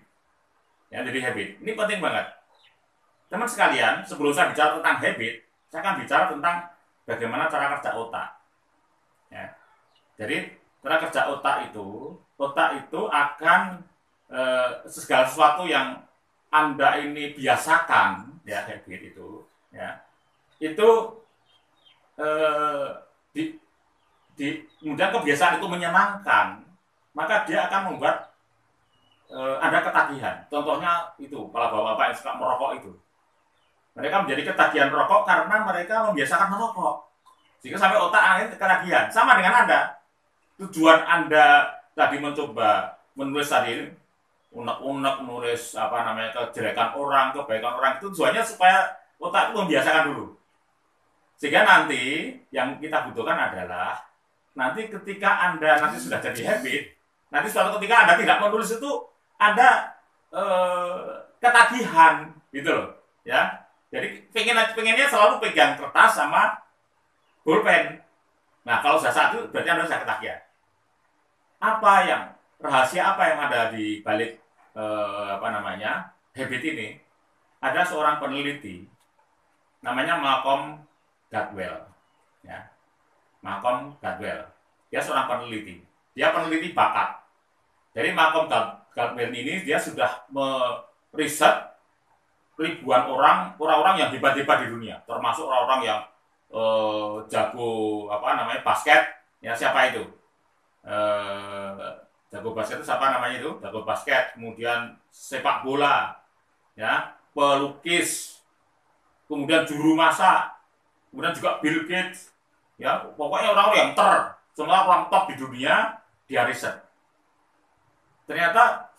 Ya, jadi habit. Ini penting banget. Teman sekalian, sebelum saya bicara tentang habit, saya akan bicara tentang bagaimana cara kerja otak. Ya. Jadi, cara kerja otak itu akan segala sesuatu yang Anda ini biasakan, ya, habit itu, ya, itu kemudian kebiasaan itu menyenangkan, maka dia akan membuat ada ketagihan. Contohnya itu, kalau bapak-bapak yang suka merokok itu. Mereka menjadi ketagihan rokok karena mereka membiasakan merokok. Sehingga sampai otak akhirnya ketagihan. Sama dengan Anda. Tujuan Anda tadi mencoba menulis tadi, unek-unek nulis kejelekan orang, kebaikan orang, itu tujuannya supaya otak itu membiasakan dulu. Sehingga nanti yang kita butuhkan adalah nanti ketika Anda nanti sudah jadi habit, nanti suatu ketika Anda tidak menulis itu ada ketagihan gitu loh, ya. Jadi pengennya selalu pegang kertas sama pulpen. Nah, kalau sudah satu berarti Anda sudah ketagihan. Rahasia apa yang ada di balik habit ini? Ada seorang peneliti namanya Malcolm Gladwell, ya. Malcolm Gladwell. Dia seorang peneliti. Dia peneliti bakat. Jadi Malcolm Gladwell ini dia sudah meriset ribuan orang-orang yang hebat-hebat di dunia, termasuk orang-orang yang jago basket. Ya, siapa itu? Jago basket itu siapa namanya itu? Jago basket, kemudian sepak bola, ya, pelukis, kemudian juru masak, kemudian juga Bill Gates, ya, pokoknya orang-orang yang semua orang top di dunia dia riset. Ternyata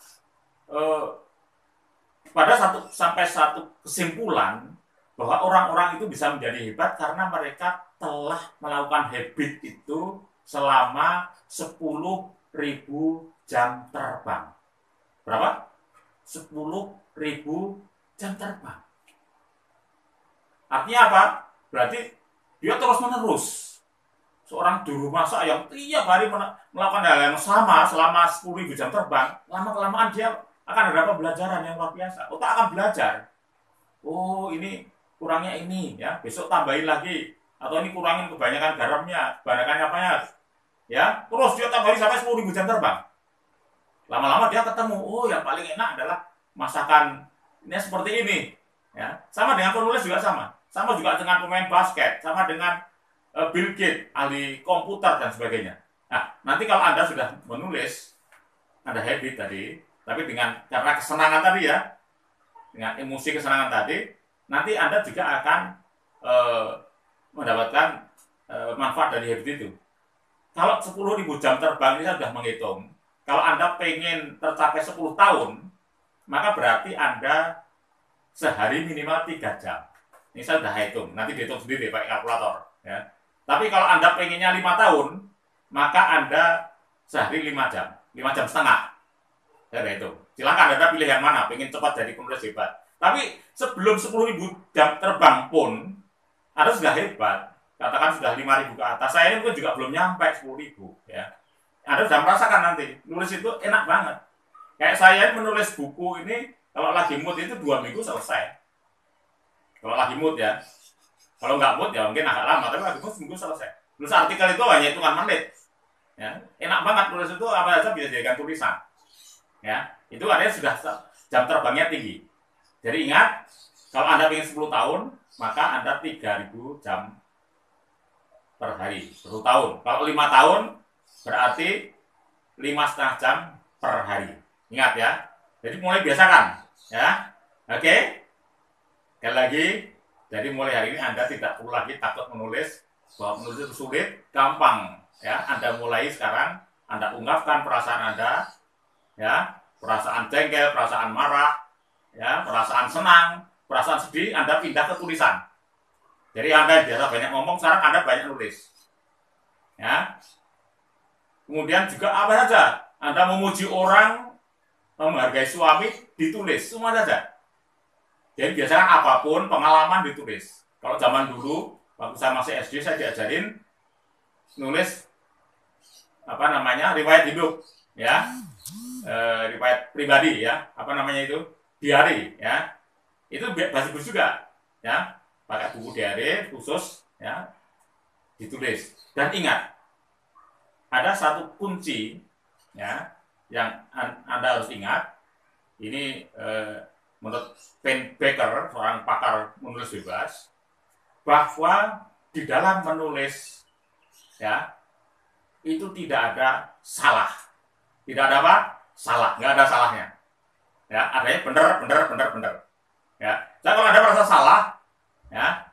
pada satu kesimpulan bahwa orang-orang itu bisa menjadi hebat karena mereka telah melakukan habit itu selama 10.000 jam terbang. Berapa? 10.000 jam terbang. Artinya apa? Berarti dia terus-menerus. Seorang juru masak yang tiap hari melakukan hal yang sama selama 10.000 jam terbang, lama-kelamaan dia akan ada pembelajaran yang luar biasa. Otak akan belajar. Oh, ini kurangnya ini, ya. Besok tambahin lagi. Atau ini kurangin kebanyakan garamnya, kebanyakan apanya. Ya, terus dia tambahin sampai 10.000 jam terbang. Lama-lama dia ketemu, oh yang paling enak adalah masakan ini seperti ini. Ya, sama dengan penulis juga sama. Sama juga dengan pemain basket, sama dengan Bill Gates, ahli komputer dan sebagainya. Nah, nanti kalau Anda sudah menulis, ada habit tadi, tapi karena kesenangan tadi ya, dengan emosi kesenangan tadi, nanti Anda juga akan mendapatkan manfaat dari habit itu. Kalau 10.000 jam terbang ini saya sudah menghitung. Kalau Anda pengen tercapai 10 tahun, maka berarti Anda sehari minimal 3 jam. Ini saya sudah hitung, nanti dihitung sendiri pakai kalkulator. Ya. Tapi kalau Anda pengennya 5 tahun, maka Anda sehari 5 jam, 5 jam setengah. Saya udah hitung. Silakan Anda pilih yang mana, pengen cepat jadi penulis hebat. Tapi sebelum 10.000 jam terbang pun, Anda sudah hebat. Katakan sudah 5.000 ke atas. Saya ini juga belum nyampe 10.000. Ya. Anda sudah merasakan nanti, nulis itu enak banget. Kayak saya menulis buku ini, kalau lagi mood itu 2 minggu selesai. Kalau lagi mood ya. Kalau nggak mood ya mungkin agak lama, tapi lagi mood seminggu selesai. Nulis artikel itu hanya hitungan menit. Ya. Enak banget nulis itu apa saja bisa dijadikan tulisan. Ya, itu artinya sudah jam terbangnya tinggi. Jadi ingat, kalau Anda ingin 10 tahun, maka Anda 3.000 jam per hari, 10 tahun. Kalau 5 tahun, berarti 5,5 jam per hari. Ingat ya. Jadi mulai biasakan. Ya, oke. Sekali lagi, jadi mulai hari ini Anda tidak perlu lagi takut menulis, bahwa menulis itu sulit, gampang. Ya, Anda mulai sekarang, Anda ungkapkan perasaan Anda, ya, perasaan jengkel, perasaan marah, ya, perasaan senang, perasaan sedih, Anda pindah ke tulisan. Jadi Anda biasa banyak ngomong, sekarang Anda banyak nulis. Ya. Kemudian juga apa saja, Anda memuji orang, menghargai suami, ditulis, semua saja. Jadi biasanya apapun, pengalaman ditulis. Kalau zaman dulu, waktu saya masih SD, saya diajarin nulis riwayat hidup, ya. Riwayat pribadi ya, diari ya, itu bagus juga ya, pakai buku diari khusus ya, ditulis. Dan ingat, ada satu kunci ya yang Anda harus ingat. Ini menurut Penn Baker, seorang pakar menulis bebas, bahwa di dalam menulis ya itu tidak ada salah. Tidak ada apa? Salah, nggak ada salahnya. Ya, adanya benar, benar, benar, benar. Ya, jadi kalau Anda merasa salah, ya,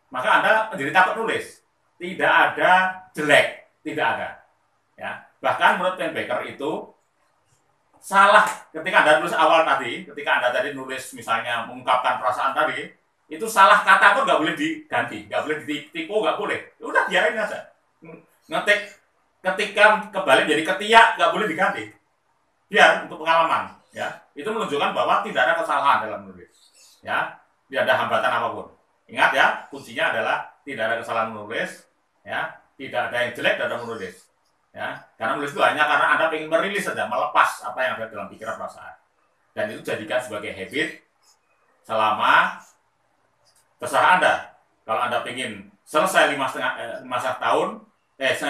maka Anda menjadi takut nulis. Tidak ada jelek, tidak ada. Ya, bahkan menurut Pen Baker itu salah ketika Anda nulis awal tadi, ketika Anda tadi nulis misalnya mengungkapkan perasaan tadi, itu salah kata pun nggak boleh diganti, nggak boleh ditipu, nggak boleh. Udah biarin aja. Ngetik ketika kembali jadi ketiak nggak boleh diganti. Biar untuk pengalaman, ya. Itu menunjukkan bahwa tidak ada kesalahan dalam menulis. Ya, tidak ada hambatan apapun. Ingat ya, kuncinya adalah tidak ada kesalahan menulis, ya, tidak ada yang jelek dalam menulis. Ya, karena menulis itu hanya karena Anda ingin merilis saja, melepas apa yang ada dalam pikiran perasaan. Dan itu jadikan sebagai habit selama terserah Anda. Kalau Anda ingin selesai 5,5 tahun,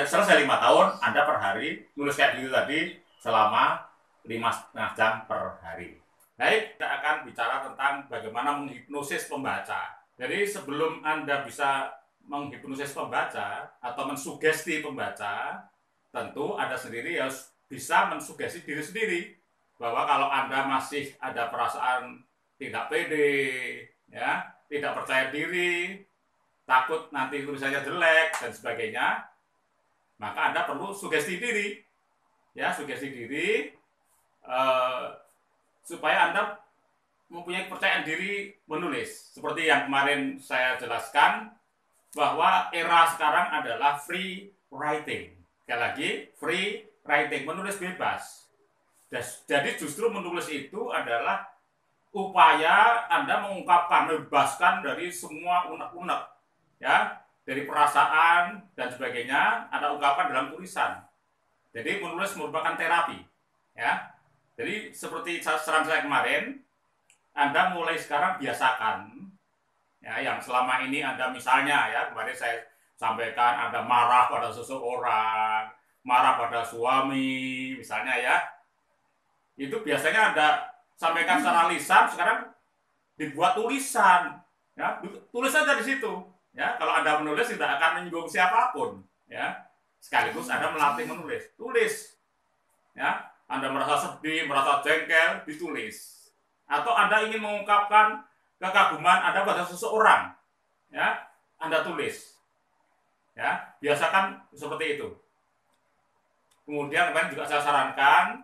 selesai 5 tahun, Anda per hari nulis kayak gitu tadi selama 5,5 jam per hari. Baik, kita akan bicara tentang bagaimana menghipnosis pembaca. Jadi sebelum Anda bisa menghipnosis pembaca atau mensugesti pembaca, tentu Anda sendiri harus bisa mensugesti diri sendiri bahwa kalau Anda masih ada perasaan tidak pede, ya, tidak percaya diri, takut nanti tulisannya jelek dan sebagainya, maka Anda perlu sugesti diri, ya, sugesti diri supaya Anda mempunyai kepercayaan diri menulis. Seperti yang kemarin saya jelaskan bahwa era sekarang adalah free writing. Sekali lagi, free writing, menulis bebas. Jadi justru menulis itu adalah upaya Anda mengungkapkan, membebaskan dari semua unek-unek, ya, dari perasaan dan sebagainya, Anda ungkapkan dalam tulisan. Jadi menulis merupakan terapi, ya. Jadi seperti saran saya kemarin, Anda mulai sekarang biasakan, ya, yang selama ini Anda misalnya, ya, kemarin saya sampaikan Anda marah pada seseorang, marah pada suami, misalnya, ya, itu biasanya Anda sampaikan secara lisan, sekarang dibuat tulisan, ya, tulis saja di situ, ya. Kalau Anda menulis tidak akan menyinggung siapapun, ya. Sekaligus Anda melatih menulis, tulis, ya. Anda merasa sedih, merasa jengkel, ditulis. Atau Anda ingin mengungkapkan kekaguman Anda pada seseorang, ya, Anda tulis, ya, biasakan seperti itu. Kemudian kemarin juga saya sarankan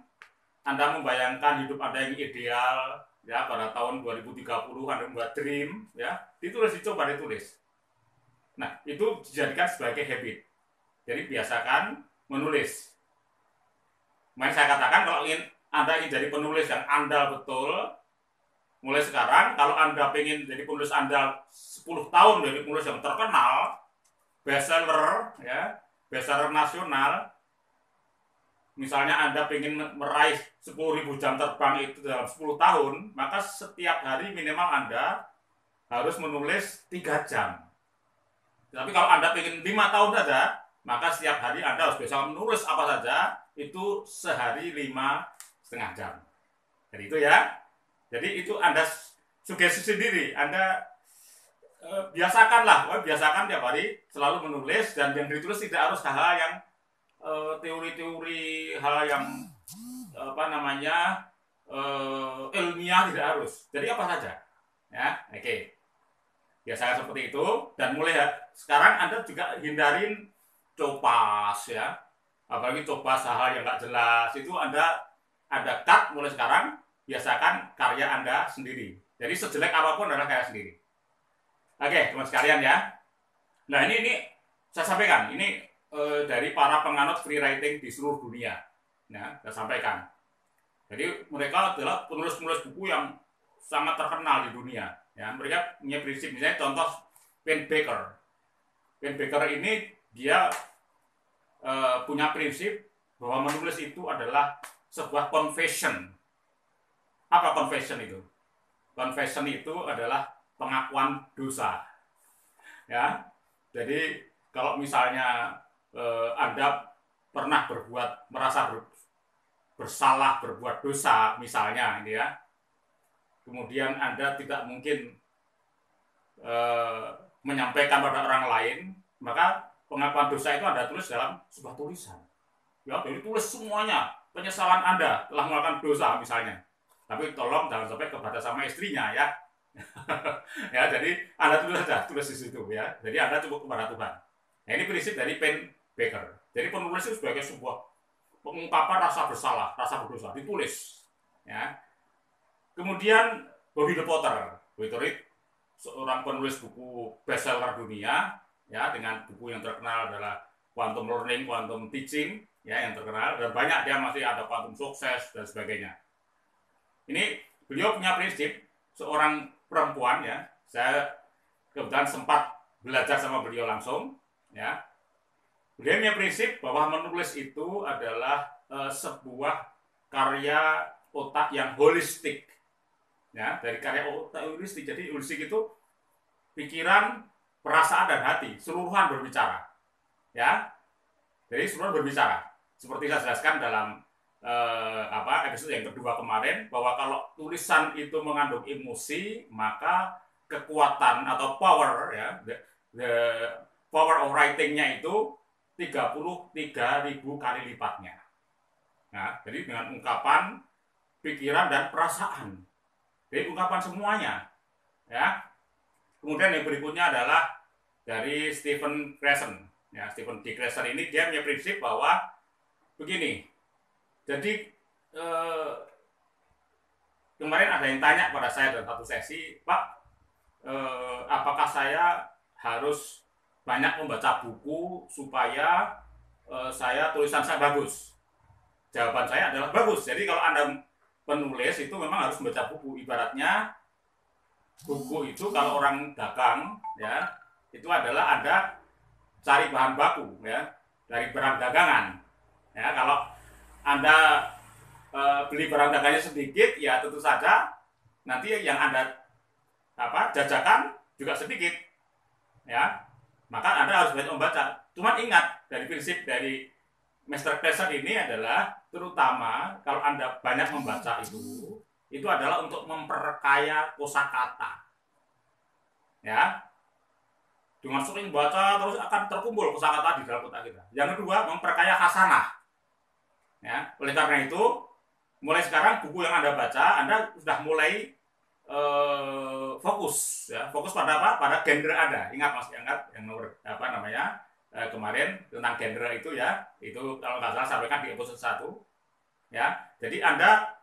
Anda membayangkan hidup Anda yang ideal, ya, pada tahun 2030 Anda membuat dream, ya, ditulis, dicoba ditulis. Nah, itu dijadikan sebagai habit. Jadi biasakan menulis. Kemarin saya katakan kalau Anda ingin jadi penulis yang andal betul, mulai sekarang, kalau Anda ingin jadi penulis andal 10 tahun, jadi penulis yang terkenal, bestseller, ya, bestseller nasional, misalnya Anda ingin meraih 10.000 jam terbang itu dalam 10 tahun, maka setiap hari minimal Anda harus menulis 3 jam. Tapi kalau Anda ingin 5 tahun saja, maka setiap hari Anda harus bisa menulis apa saja, itu sehari 5,5 jam. Jadi itu, ya. Jadi itu Anda sugesti sendiri, Anda biasakanlah, biasakan tiap hari selalu menulis, dan yang ditulis tidak harus hal-hal yang teori-teori, hal yang apa namanya ilmiah, tidak harus. Jadi apa saja, ya, oke. Biasakan seperti itu, dan mulai sekarang Anda juga hindarin copas, ya, apalagi copas hal yang nggak jelas, itu Anda ada cut mulai sekarang. Biasakan karya Anda sendiri. Jadi sejelek apapun adalah karya sendiri. Oke, teman sekalian, ya. Nah, ini saya sampaikan, ini dari para penganut free writing di seluruh dunia. Nah, saya sampaikan. Jadi mereka adalah penulis-penulis buku yang sangat terkenal di dunia. Ya, mereka punya prinsip, misalnya contoh Pen Baker. Pen Baker ini dia punya prinsip bahwa menulis itu adalah sebuah confession. Apa confession itu? Confession itu adalah pengakuan dosa. Ya, jadi kalau misalnya Anda pernah merasa bersalah, berbuat dosa, misalnya, ini, ya, kemudian Anda tidak mungkin menyampaikan pada orang lain, maka pengakuan dosa itu Anda tulis dalam sebuah tulisan. Ya, jadi tulis semuanya, penyesalan Anda telah melakukan dosa misalnya. Tapi tolong jangan sampai kepada sama istrinya ya. Ya, jadi Anda tulis saja, tulis di situ ya. Jadi Anda cukup kepada Tuhan. Nah, ini prinsip dari Pen Baker. Jadi penulis itu sebagai sebuah pengungkapan rasa bersalah, rasa berdosa, ditulis. Ya. Kemudian Bobby the Potter, seorang penulis buku bestseller dunia, ya, dengan buku yang terkenal adalah Quantum Learning, Quantum Teaching, ya, yang terkenal, dan banyak dia masih ada Quantum Sukses dan sebagainya. Ini beliau punya prinsip, seorang perempuan, ya, saya kebetulan sempat belajar sama beliau langsung, ya. Beliau punya prinsip bahwa menulis itu adalah sebuah karya otak yang holistik, ya, dari karya otak holistik. Jadi holistik itu pikiran, perasaan dan hati seluruhan berbicara, ya. Jadi seluruhan berbicara. Seperti saya jelaskan dalam episode yang kedua kemarin, bahwa kalau tulisan itu mengandung emosi, maka kekuatan atau power, ya, the power of writing-nya itu 33.000 kali lipatnya. Nah, jadi dengan ungkapan, pikiran dan perasaan. Jadi ungkapan semuanya, ya. Kemudian yang berikutnya adalah dari Stephen Krashen. Ya, Stephen D. Krashen ini dia punya prinsip bahwa begini. Jadi kemarin ada yang tanya pada saya dalam satu sesi, Pak, apakah saya harus banyak membaca buku supaya saya tulisan saya bagus? Jawaban saya adalah bagus. Jadi kalau Anda penulis itu memang harus membaca buku. Ibaratnya buku itu kalau orang dagang, ya, itu adalah Anda cari bahan baku, ya, dari barang dagangan. Ya, kalau Anda beli barang dagangnya sedikit, ya tentu saja nanti yang Anda jajakan juga sedikit, ya. Maka Anda harus banyak membaca. Cuma ingat, dari prinsip dari Master Krashen ini adalah terutama kalau Anda banyak membaca itu adalah untuk memperkaya kosakata. Ya. Dengan sering baca terus akan terkumpul kosakata di dalam otak kita. Yang kedua, memperkaya khasanah. Ya, oleh karena itu, mulai sekarang buku yang Anda baca, Anda sudah mulai fokus, ya, fokus pada apa? Pada genre Anda. Ingat Mas, ingat yang nomor kemarin tentang genre itu, ya, itu kalau nggak salah sampaikan di episode 1, ya. Jadi Anda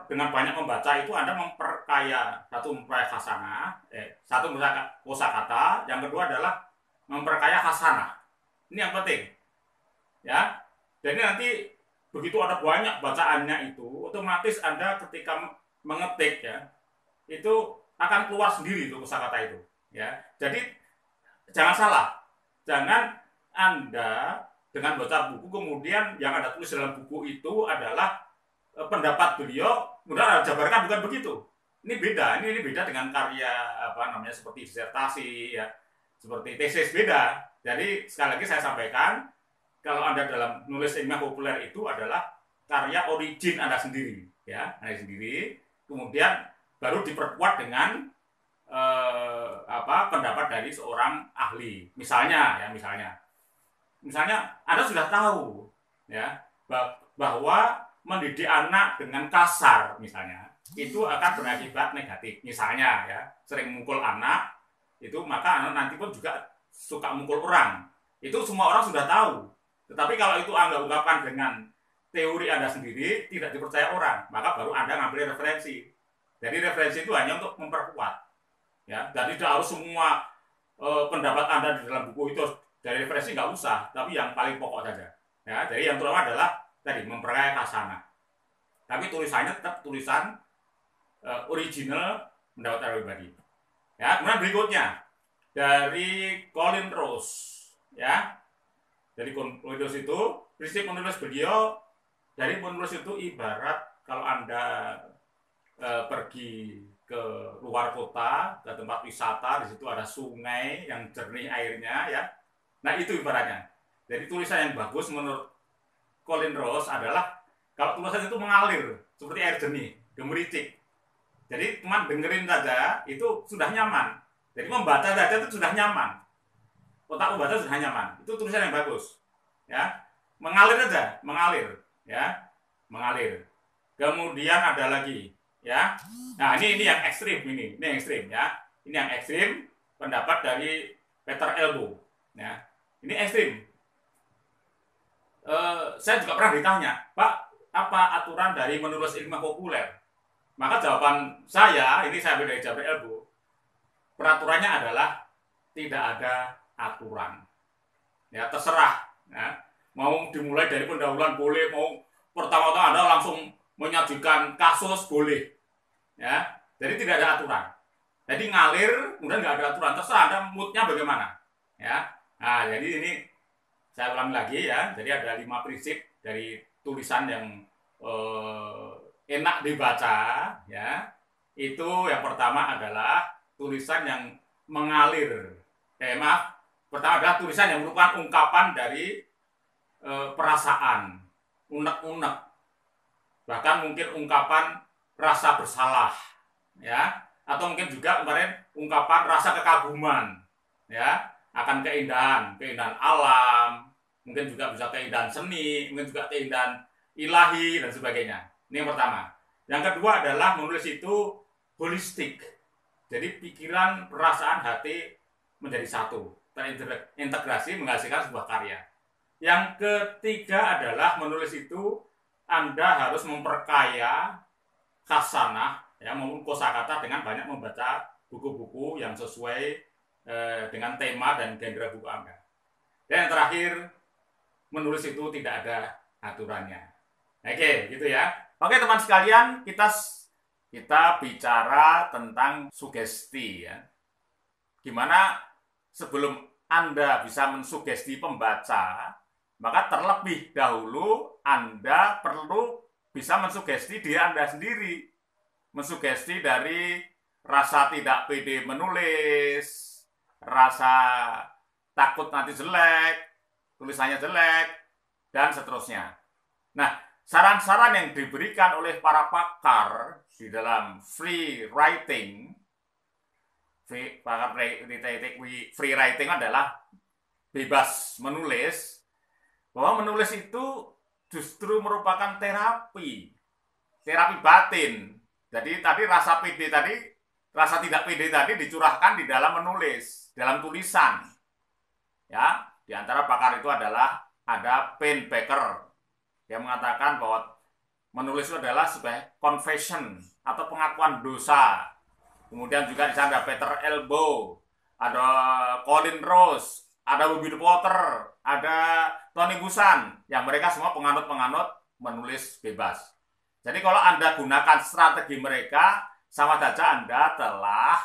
dengan banyak membaca itu Anda memperkaya khasanah, satu memperkaya kosakata, yang kedua adalah memperkaya khasanah. Ini yang penting, ya. Jadi nanti begitu ada banyak bacaannya itu, otomatis Anda ketika mengetik, ya, itu akan keluar sendiri itu kosakata itu, ya. Jadi jangan salah, jangan Anda dengan baca buku kemudian yang Anda tulis dalam buku itu adalah pendapat beliau, kemudian Anda jabarkan, bukan begitu. Ini beda, ini beda dengan karya seperti disertasi, ya, seperti tesis, beda. Jadi sekali lagi saya sampaikan, kalau Anda dalam nulis ilmiah populer itu adalah karya origin Anda sendiri, ya, Anda sendiri, kemudian baru diperkuat dengan pendapat dari seorang ahli. Misalnya Anda sudah tahu, ya, bahwa mendidik anak dengan kasar misalnya itu akan berakibat negatif. Misalnya, ya, sering mukul anak itu, maka anak nanti pun juga suka mukul orang. Itu semua orang sudah tahu. Tetapi kalau itu Anda ungkapkan dengan teori Anda sendiri, tidak dipercaya orang, maka baru Anda ngambil referensi. Jadi referensi itu hanya untuk memperkuat, ya. Jadi tidak harus semua pendapat Anda di dalam buku itu dari referensi, nggak usah, tapi yang paling pokok saja. Ya, jadi yang terutama adalah tadi memperkaya khasanah. Tapi tulisannya tetap tulisan original pendapat pribadi. Ya, kemudian berikutnya dari Colin Rose, ya. Dari Colin Rose itu prinsip menulis beliau, dari menulis itu ibarat kalau Anda pergi ke luar kota, ke tempat wisata, di situ ada sungai yang jernih airnya, ya. Nah, itu ibaratnya. Jadi tulisan yang bagus menurut Colin Rose adalah kalau tulisan itu mengalir seperti air jernih, gemericik. Jadi cuma dengerin saja itu sudah nyaman. Jadi membaca saja itu sudah nyaman. Otak membaca sudah nyaman. Itu tulisan yang bagus, ya. mengalir aja, mengalir, ya, mengalir. Kemudian ada lagi, ya. Nah, ini yang ekstrim ini yang ekstrim, ya. Ini yang ekstrim, pendapat dari Peter Elbow, ya. Ini ekstrim. Saya juga pernah ditanya, Pak, apa aturan dari menulis ilmiah populer? Maka jawaban saya, ini saya ambil dari Peter Elbow, peraturannya adalah tidak ada aturan. Ya, terserah. Ya. Mau dimulai dari pendahuluan boleh, mau pertama-tama Anda langsung menyajikan kasus boleh. Ya. Jadi tidak ada aturan. Jadi ngalir, kemudian nggak ada aturan. Terserah Anda moodnya bagaimana. Ya. Nah, jadi ini saya ulangi lagi ya. Jadi ada 5 prinsip dari tulisan yang enak dibaca. Ya. Itu yang pertama adalah tulisan yang mengalir. Pertama adalah tulisan yang merupakan ungkapan dari perasaan, unek-unek, bahkan mungkin ungkapan rasa bersalah, ya, atau mungkin juga kemarin ungkapan rasa kekaguman, ya, akan keindahan alam, mungkin juga bisa keindahan seni, mungkin juga keindahan ilahi dan sebagainya. Ini yang pertama. Yang kedua adalah menulis itu holistik, jadi pikiran, perasaan, hati menjadi satu, terintegrasi menghasilkan sebuah karya. Yang ketiga adalah menulis itu Anda harus memperkaya khasanah, ya, maupun kosakata dengan banyak membaca buku-buku yang sesuai dengan tema dan genre buku Anda. Dan yang terakhir, menulis itu tidak ada aturannya. Oke, gitu ya. Oke teman sekalian, kita bicara tentang sugesti, ya. Gimana sebelum Anda bisa mensugesti pembaca, maka terlebih dahulu Anda perlu bisa mensugesti diri Anda sendiri. Mensugesti dari rasa tidak pede menulis, rasa takut nanti jelek, tulisannya jelek, dan seterusnya. Nah, saran-saran yang diberikan oleh para pakar di dalam free writing adalah bebas menulis, bahwa menulis itu justru merupakan terapi batin. Jadi tadi rasa tidak pede tadi dicurahkan di dalam menulis, dalam tulisan. Ya, di antara pakar itu ada Penn Baker yang mengatakan bahwa menulis itu adalah sebagai confession atau pengakuan dosa. Kemudian juga di sana ada Peter Elbow, ada Colin Rose, ada Bobby Potter, ada Tony Busan, yang mereka semua penganut-penganut menulis bebas. Jadi kalau Anda gunakan strategi mereka, sama saja Anda telah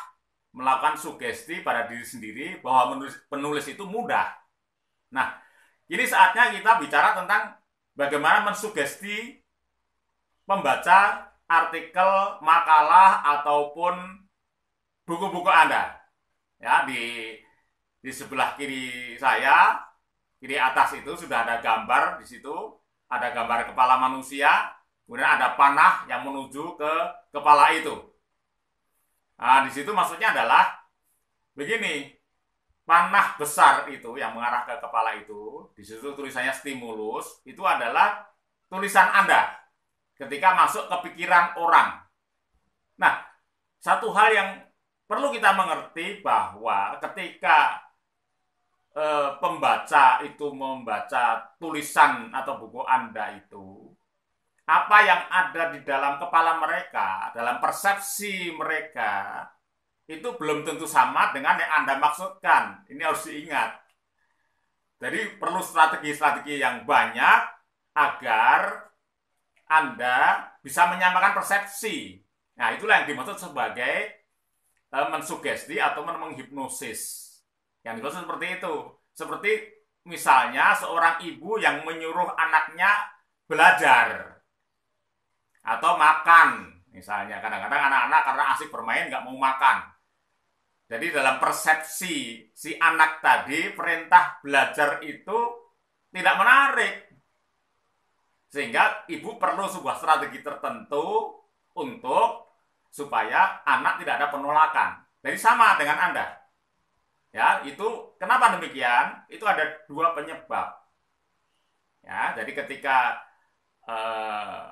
melakukan sugesti pada diri sendiri bahwa penulis itu mudah. Nah, ini saatnya kita bicara tentang bagaimana mensugesti pembaca artikel, makalah, ataupun buku-buku Anda. Ya, di sebelah kiri saya, kiri atas itu sudah ada gambar di situ, ada gambar kepala manusia, kemudian ada panah yang menuju ke kepala itu. Nah, di situ maksudnya adalah begini, panah besar itu yang mengarah ke kepala itu, di situ tulisannya stimulus, itu adalah tulisan Anda ketika masuk ke pikiran orang. Nah, satu hal yang perlu kita mengerti bahwa ketika pembaca itu membaca tulisan atau buku Anda itu, apa yang ada di dalam kepala mereka, dalam persepsi mereka, itu belum tentu sama dengan yang Anda maksudkan. Ini harus diingat. Jadi perlu strategi-strategi yang banyak agar Anda bisa menyamakan persepsi. Nah, itulah yang dimaksud sebagai mensugesti atau menghipnosis. Yang dimaksud seperti itu. Seperti misalnya seorang ibu yang menyuruh anaknya belajar atau makan. Misalnya kadang-kadang anak-anak karena asik bermain nggak mau makan. Jadi dalam persepsi si anak tadi, perintah belajar itu tidak menarik. Sehingga ibu perlu sebuah strategi tertentu untuk supaya anak tidak ada penolakan. Jadi sama dengan Anda. Ya, itu kenapa demikian? Itu ada dua penyebab. Ya, jadi ketika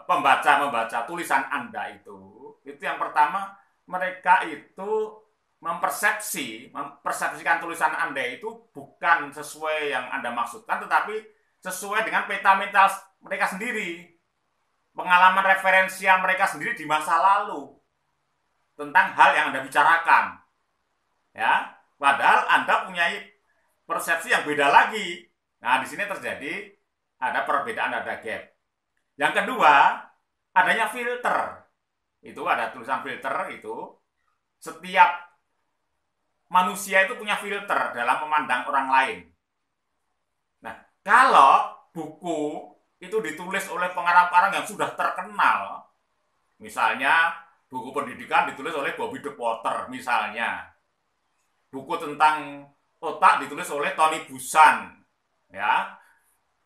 pembaca membaca tulisan Anda itu yang pertama mereka itu mempersepsikan tulisan Anda itu bukan sesuai yang Anda maksudkan, tetapi sesuai dengan peta mental mereka sendiri, pengalaman referensial mereka sendiri di masa lalu tentang hal yang Anda bicarakan. Ya, padahal Anda punya persepsi yang beda lagi. Nah, di sini terjadi ada perbedaan, ada gap. Yang kedua, adanya filter. Itu ada tulisan filter itu. Setiap manusia itu punya filter dalam memandang orang lain. Nah, kalau buku itu ditulis oleh pengarang-pengarang yang sudah terkenal, misalnya buku pendidikan ditulis oleh Bobby De Potter misalnya, buku tentang otak ditulis oleh Tony Buzan, ya.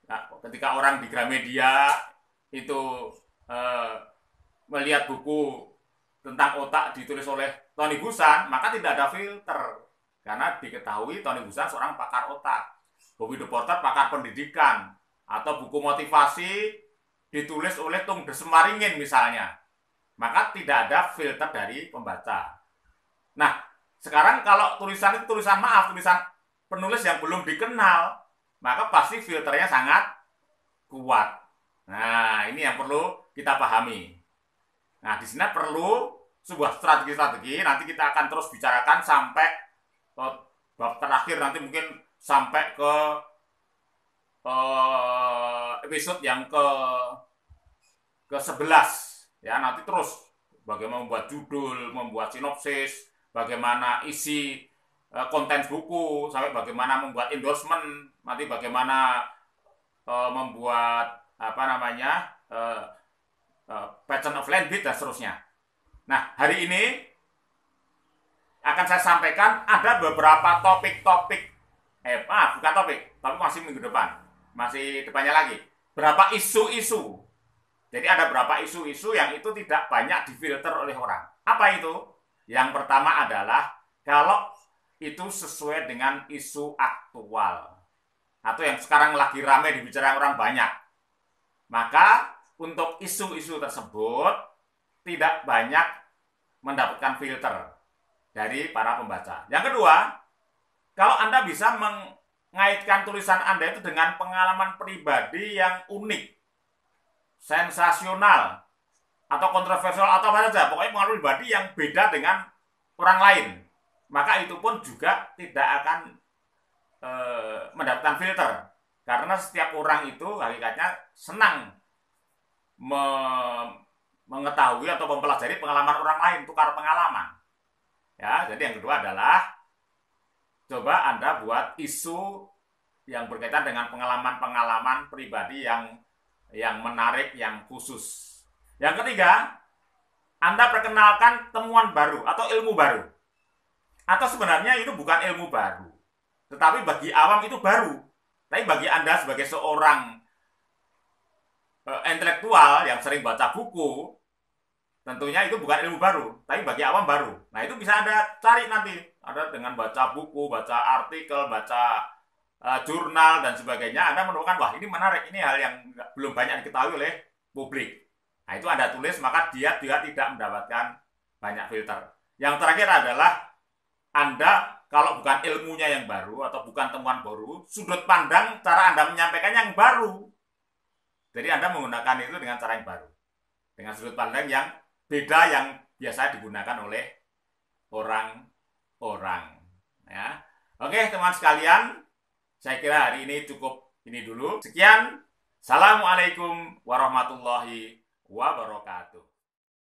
Nah, ketika orang di Gramedia itu melihat buku tentang otak ditulis oleh Tony Buzan, maka tidak ada filter. Karena diketahui Tony Buzan seorang pakar otak. Bobby De Potter pakar pendidikan. Atau buku motivasi ditulis oleh Tung Desemaringin misalnya. Maka tidak ada filter dari pembaca. Nah, sekarang kalau tulisan itu tulisan penulis yang belum dikenal, maka pasti filternya sangat kuat. Nah, ini yang perlu kita pahami. Nah, di sini perlu sebuah strategi-strategi, nanti kita akan terus bicarakan sampai bab terakhir, nanti mungkin sampai ke episode yang ke-11. Ya, nanti terus bagaimana membuat judul, membuat sinopsis, bagaimana isi konten buku, sampai bagaimana membuat endorsement, nanti bagaimana membuat pattern of language dan seterusnya. Nah, hari ini akan saya sampaikan ada beberapa topik-topik, bukan topik, tapi masih minggu depan, masih depannya lagi, berapa isu-isu. Jadi ada beberapa isu-isu yang itu tidak banyak difilter oleh orang. Apa itu? Yang pertama adalah kalau itu sesuai dengan isu aktual atau yang sekarang lagi ramai dibicarakan orang banyak, maka untuk isu-isu tersebut tidak banyak mendapatkan filter dari para pembaca. Yang kedua, kalau Anda bisa mengaitkan tulisan Anda itu dengan pengalaman pribadi yang unik, sensasional, atau kontroversial, atau apa saja, pokoknya pengalaman pribadi yang beda dengan orang lain, maka itu pun juga tidak akan mendapatkan filter. Karena setiap orang itu hakikatnya senang mengetahui atau mempelajari pengalaman orang lain, tukar pengalaman. Ya, jadi yang kedua adalah coba Anda buat isu yang berkaitan dengan pengalaman-pengalaman pribadi yang menarik, yang khusus. Yang ketiga, Anda perkenalkan temuan baru atau ilmu baru. Atau sebenarnya itu bukan ilmu baru, tetapi bagi awam itu baru. Tapi bagi Anda sebagai seorang intelektual yang sering baca buku, tentunya itu bukan ilmu baru, tapi bagi awam baru. Nah, itu bisa Anda cari nanti. Ada dengan baca buku, baca artikel, baca jurnal, dan sebagainya. Anda menemukan, wah ini menarik, ini hal yang belum banyak diketahui oleh publik. Nah, itu Anda tulis, maka dia tidak mendapatkan banyak filter. Yang terakhir adalah Anda, kalau bukan ilmunya yang baru, atau bukan temuan baru, sudut pandang cara Anda menyampaikannya yang baru. Jadi Anda menggunakan itu dengan cara yang baru, dengan sudut pandang yang beda yang biasa digunakan oleh orang-orang. Ya. Oke, teman sekalian, saya kira hari ini cukup ini dulu. Sekian, Assalamualaikum warahmatullahi wabarakatuh.